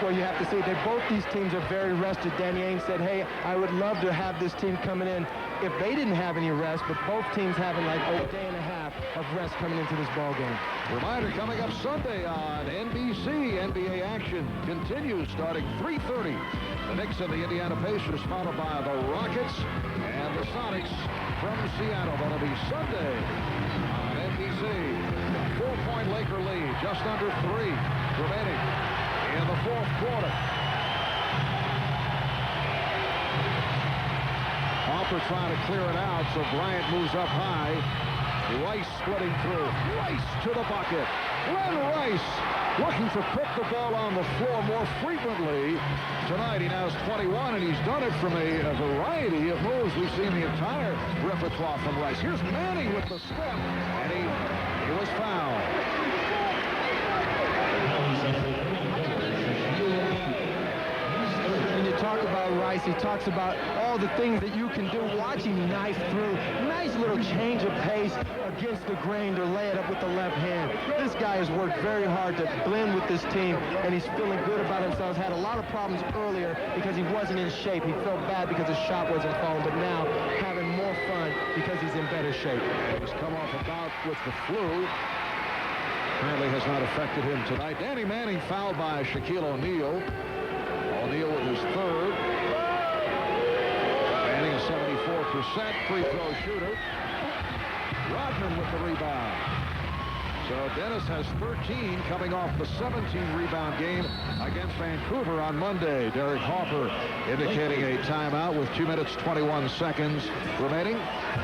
Well, you have to say that both these teams are very rested. Danny Ainge said, hey, I would love to have this team coming in if they didn't have any rest, but both teams having like a day and a half of rest coming into this ball game. Reminder, coming up Sunday on NBC, NBA action continues starting 3:30. The Knicks and the Indiana Pacers, followed by the Rockets and the Sonics from Seattle. That'll be Sunday on NBC. 4-point Laker lead, just under 3 remaining in the fourth quarter. Harper trying to clear it out, so Bryant moves up high. Rice splitting through. Rice to the bucket. Glenn Rice looking to put the ball on the floor more frequently. Tonight he now has 21, and he's done it from a variety of moves. We've seen the entire repertoire from Rice. Here's Manning with the step, and he was fouled. When you talk about Rice, he talks about all the things that you can do. Watch him knife through. Nice little change of pace against the grain to lay it up with the left hand. This guy has worked very hard to blend with this team, and he's feeling good about himself. He's had a lot of problems earlier because he wasn't in shape. He felt bad because his shot wasn't falling, but now having more fun because he's in better shape. He's come off a bout with the flu. Apparently has not affected him tonight. Danny Manning fouled by Shaquille O'Neal. O'Neal with his third. Manning a 74% free throw shooter. Rodman with the rebound. So Dennis has 13 coming off the 17 rebound game against Vancouver on Monday. Derek Harper indicating a timeout with 2 minutes 21 seconds remaining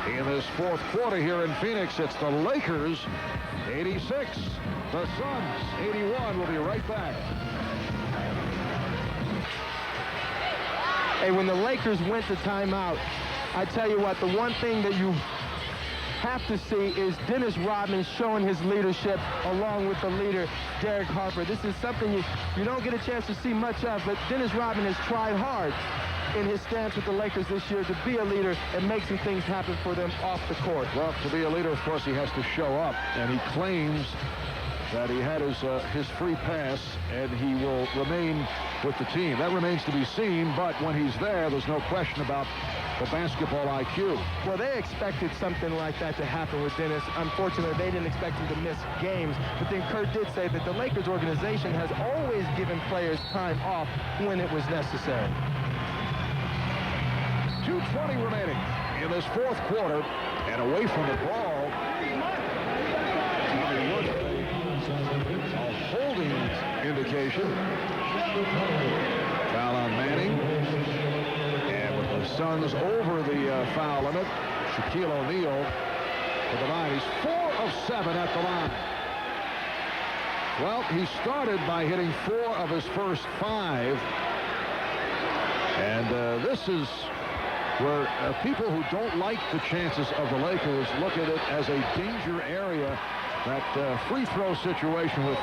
in this fourth quarter here in Phoenix. It's the Lakers 86, the Suns 81. We'll be right back. Hey, when the Lakers went to timeout, I tell you what, the one thing that you have to see is Dennis Rodman showing his leadership along with the leader, Derek Harper. This is something you don't get a chance to see much of, but Dennis Rodman has tried hard in his stance with the Lakers this year to be a leader and make some things happen for them off the court. Well, to be a leader, of course, he has to show up, and he claims that he had his free pass, and he will remain with the team. That remains to be seen, but when he's there, there's no question about the basketball IQ. Well, they expected something like that to happen with Dennis. Unfortunately, they didn't expect him to miss games. But then Kurt did say that the Lakers organization has always given players time off when it was necessary. 2:20 remaining in this fourth quarter, and away from the ball. A holding indication. Foul on Manning. And with the Suns over the foul limit, Shaquille O'Neal to the line. He's 4 of 7 at the line. Well, he started by hitting 4 of his first 5. And this is where people who don't like the chances of the Lakers look at it as a danger area. That free throw situation with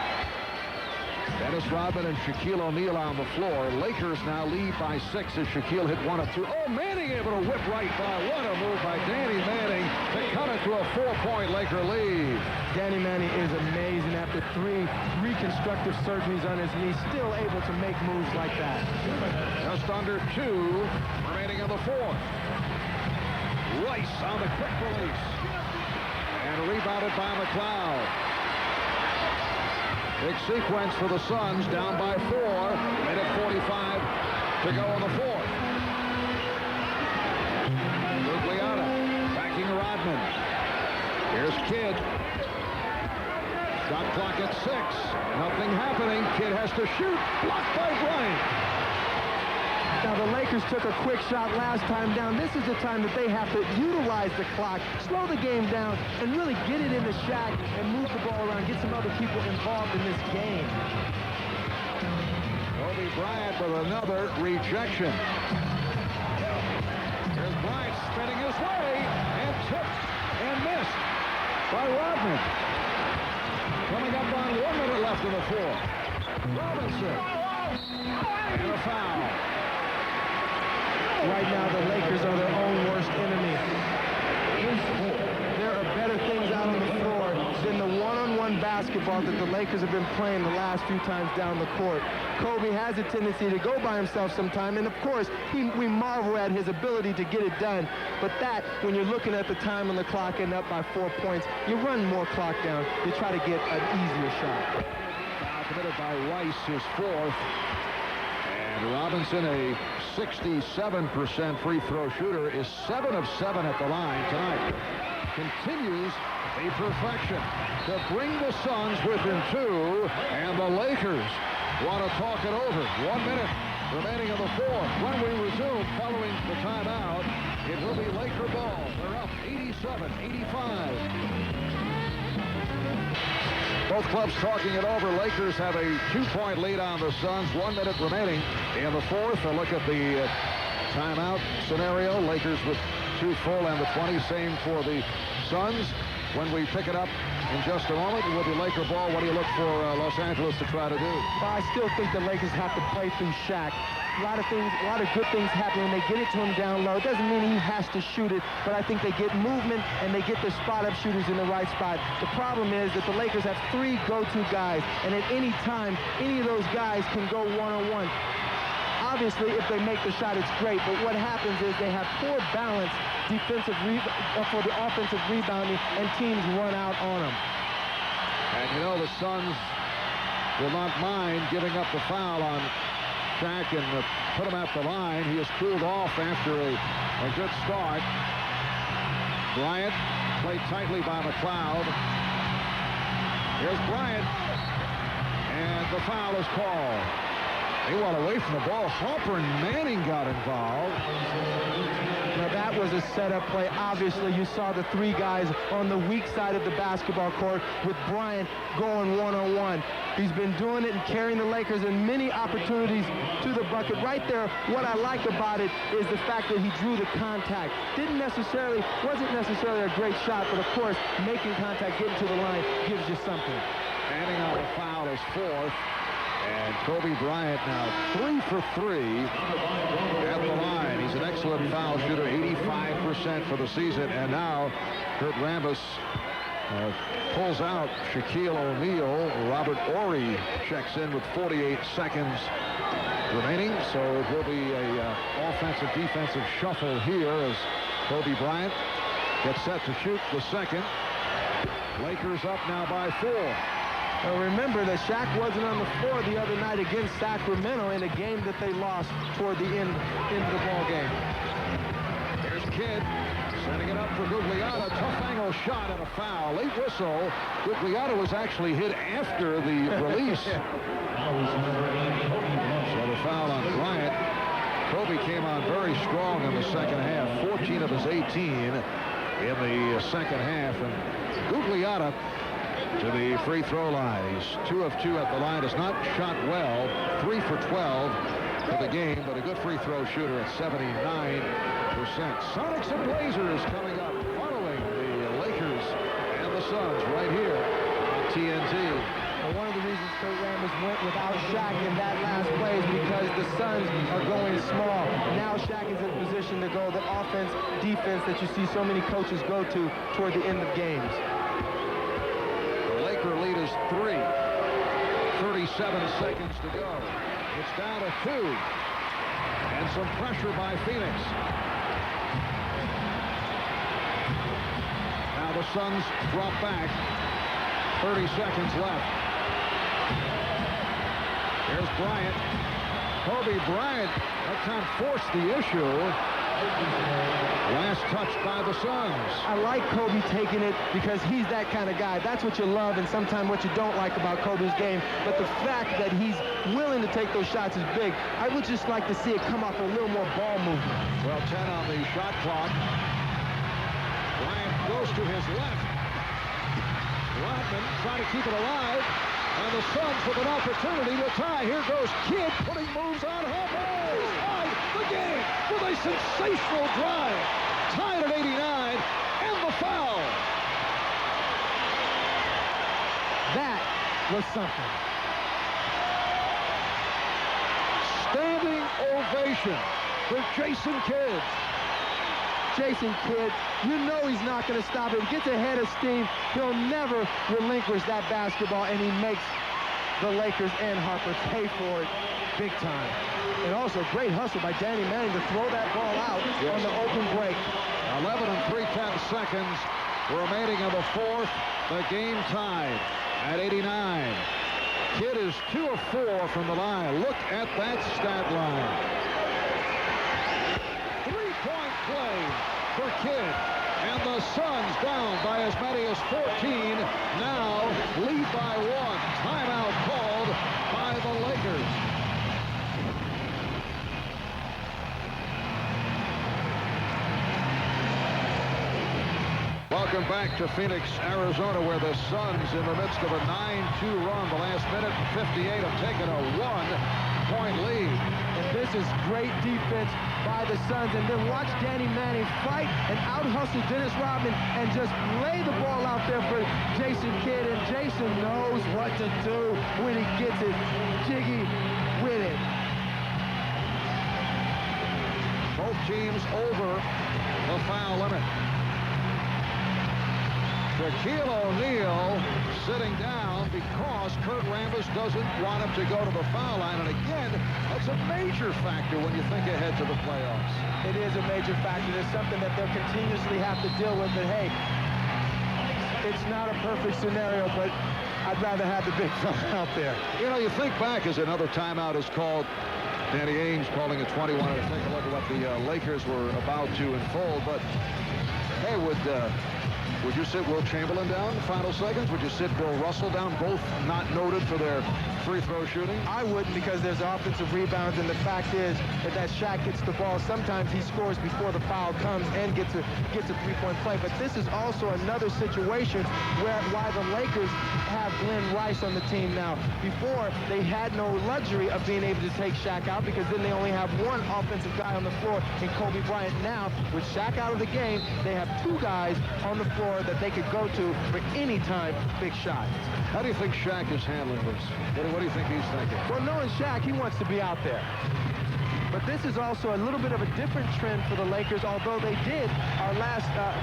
Dennis Rodman and Shaquille O'Neal on the floor. Lakers now lead by 6 as Shaquille hit 1 of 2. Oh, Manning able to whip right by. What a move by Danny Manning to cut it to a 4-point Laker lead. Danny Manning is amazing. After 3 reconstructive surgeries on his knee, still able to make moves like that. Just under 2 remaining in the fourth. Rice on the quick release. And rebounded by McLeod. Big sequence for the Suns, down by 4. Minute 45 to go in the fourth. Gugliotta backing Rodman. Here's Kidd. Shot clock at 6. Nothing happening. Kidd has to shoot. Blocked by Bryant. Now, the Lakers took a quick shot last time down. This is the time that they have to utilize the clock, slow the game down, and really get it into Shaq and move the ball around, get some other people involved in this game. Kobe Bryant with another rejection. Here's Bryant spinning his way, and tipped and missed by Rodman. Coming up on 1 minute left in the fourth. Robinson. And a foul. Right now, the Lakers are their own worst enemy. There are better things out on the floor than the one-on-one basketball that the Lakers have been playing the last few times down the court. Kobe has a tendency to go by himself sometime, and of course, we marvel at his ability to get it done. But that, when you're looking at the time on the clock and up by 4 points, you run more clock down. You try to get an easier shot. Foul committed by Rice, his 4th. And Robinson, a 67% free throw shooter, is 7 of 7 at the line tonight. Continues a perfection to bring the Suns within 2, and the Lakers want to talk it over. 1 minute remaining in the fourth. When we resume following the timeout, it will be Laker ball. They're up 87-85. Both clubs talking it over. Lakers have a 2-point lead on the Suns. 1 minute remaining in the fourth. A look at the timeout scenario. Lakers with 2 full and the 20. Same for the Suns. When we pick it up in just a moment, it will be Laker ball. What do you look for Los Angeles to try to do? Well, I still think the Lakers have to play through Shaq. A lot of good things happen when they get it to him down low. It doesn't mean he has to shoot it, but I think they get movement and they get their spot-up shooters in the right spot. The problem is that the Lakers have 3 go-to guys, and at any time, any of those guys can go one-on-one. Obviously, if they make the shot, it's great, but what happens is they have poor balance for the offensive rebounding, and teams run out on them. And you know the Suns will not mind giving up the foul on Shaq and put him at the line. He has cooled off after a good start. Bryant played tightly by McLeod. Here's Bryant, and the foul is called. They went away from the ball. Harper and Manning got involved. Now that was a setup play. Obviously, you saw the 3 guys on the weak side of the basketball court with Bryant going one-on-one. He's been doing it and carrying the Lakers in many opportunities to the bucket. Right there, what I like about it is the fact that he drew the contact. Wasn't necessarily a great shot, but of course, making contact, getting to the line gives you something. Manning on the foul is 4th. And Kobe Bryant now 3 for 3 at the line. He's an excellent foul shooter, 85% for the season. And now Kurt Rambis pulls out Shaquille O'Neal. Robert Horry checks in with 48 seconds remaining. So it will be a offensive-defensive shuffle here as Kobe Bryant gets set to shoot the second. Lakers up now by 4. Remember that Shaq wasn't on the floor the other night against Sacramento in a game that they lost toward the end of the ball game. Kidd setting it up for Gugliotta. Tough angle shot and a foul. Late whistle. Gugliotta was actually hit after the release. So the foul on Bryant. Kobe came on very strong in the second half. 14 of his 18 in the second half. And Gugliotta to the free throw line. He's 2 of 2 at the line. Has not shot well. 3 for 12 for the game, but a good free throw shooter at 79%. Sonics and Blazers coming up following the Lakers and the Suns right here on TNT. Well, one of the reasons Kurt Rambis went without Shaq in that last play is because the Suns are going small. Now Shaq is in position to go the offense, defense that you see so many coaches go to toward the end of games. The Laker lead is 3. 37 seconds to go. It's down to 2. And some pressure by Phoenix. Now the Suns drop back. 30 seconds left. Here's Bryant. Kobe Bryant that time forced the issue. Last touch by the Suns. I like Kobe taking it because he's that kind of guy. That's what you love and sometimes what you don't like about Kobe's game. But the fact that he's willing to take those shots is big. I would just like to see it come off a little more ball movement. Well, 10 on the shot clock. Bryant goes to his left. Rodman trying to keep it alive. And the Suns with an opportunity to tie. Here goes Kidd putting moves on Harper. Tied the game with a sensational drive. Tied at 89 and the foul. That was something. Standing ovation for Jason Kidd. Jason Kidd, you know he's not going to stop it. He gets ahead of steam. He'll never relinquish that basketball, and he makes the Lakers and Harper pay for it big time. And also great hustle by Danny Manning to throw that ball out on the open break. 11 and 3/10 seconds remaining in the fourth. The game tied at 89. Kidd is 2 of 4 from the line. Look at that stat line. Three-point play for Kidd. And the Suns down by as many as 14. Now lead by 1. Timeout called by the Lakers. Welcome back to Phoenix, Arizona, where the Suns, in the midst of a 9-2 run, the last minute and 58, have taken a 1-point lead. And this is great defense by the Suns. And then watch Danny Manning fight and out-hustle Dennis Rodman and just lay the ball out there for Jason Kidd. And Jason knows what to do when he gets it jiggy with it. Both teams over the foul limit. Shaquille O'Neal sitting down because Kurt Rambis doesn't want him to go to the foul line. And again, that's a major factor when you think ahead to the playoffs. It is a major factor. It's something that they'll continuously have to deal with. But hey, it's not a perfect scenario, but I'd rather have the big fella out there. You know, you think back as another timeout is called. Danny Ainge calling it 21 to take a look at what the Lakers were about to unfold. But hey, would you sit Will Chamberlain down in the final seconds? Would you sit Bill Russell down, both not noted for their free throw shooting? I wouldn't, because there's offensive rebounds, and the fact is that Shaq gets the ball. Sometimes he scores before the foul comes and gets a three-point play. But this is also another situation why the Lakers have Glenn Rice on the team now. Before, they had no luxury of being able to take Shaq out, because then they only have one offensive guy on the floor in Kobe Bryant. Now, with Shaq out of the game, they have 2 guys on the floor that they could go to for any time big shot. How do you think Shaq is handling this? What do you think he's thinking? Well, knowing Shaq, he wants to be out there. But this is also a little bit of a different trend for the Lakers, although they did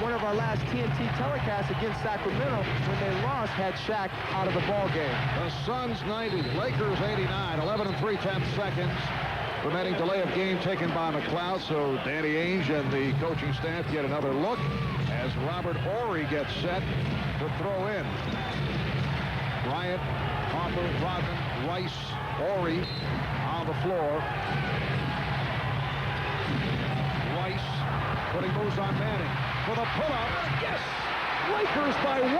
one of our last TNT telecasts against Sacramento when they lost, had Shaq out of the ball game. The Suns 90, Lakers 89, 11 and 3/10 seconds. Remaining delay of game taken by McLeod, so Danny Ainge and the coaching staff get another look as Robert Horry gets set to throw in. Bryant, Harper, Rodman, Rice, Horry on the floor. Rice Putting moves on Manning for the pull-up. Yes! Lakers by 1.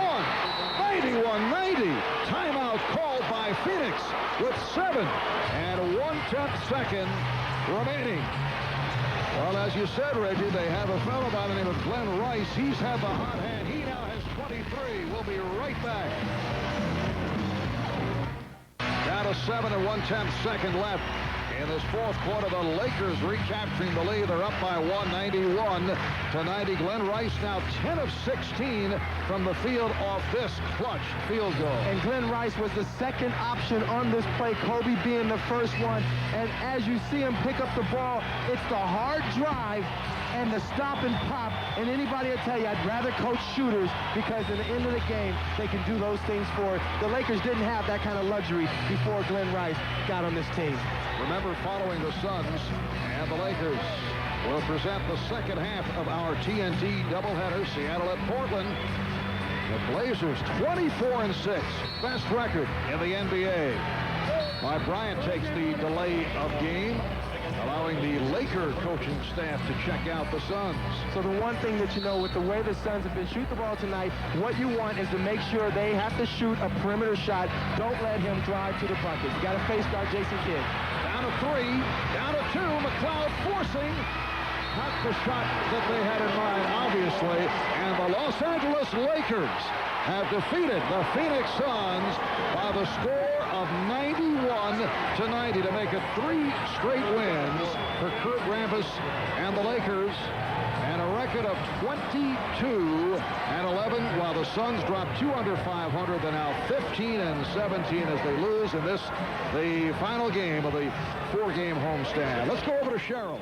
91-90. Timeout called by Phoenix with 7 and 1/10 second remaining. Well, as you said, Reggie, they have a fellow by the name of Glenn Rice. He's had the hot hand. He now has 23. We'll be right back. Down to 7 and 1/10 second left. In this fourth quarter, the Lakers recapturing the lead. They're up by 191-90. Glenn Rice now 10 of 16 from the field off this clutch field goal. And Glenn Rice was the second option on this play, Kobe being the first one. And as you see him pick up the ball, it's the hard drive and the stop and pop. And anybody will tell you, I'd rather coach shooters because at the end of the game, they can do those things for it. The Lakers didn't have that kind of luxury before Glenn Rice got on this team. Remember, following the Suns and the Lakers will present the second half of our TNT doubleheader. Seattle at Portland. The Blazers 24-6, best record in the NBA. Bryant takes the delay of game, allowing the Laker coaching staff to check out the Suns. So the one thing that you know, with the way the Suns have been shooting the ball tonight, what you want is to make sure they have to shoot a perimeter shot. Don't let him drive to the bucket. You got to face guard Jason Kidd. Down to 3, down to 2. McLeod forcing. Not the shot that they had in mind, obviously. And the Los Angeles Lakers have defeated the Phoenix Suns by the score of 91-90 to make it 3 straight wins for Kurt Rambis and the Lakers, and a record of 22-11, while the Suns drop 2 under 500. They're now 15-17 as they lose in this, the final game of the 4-game homestand. Let's go over to Cheryl.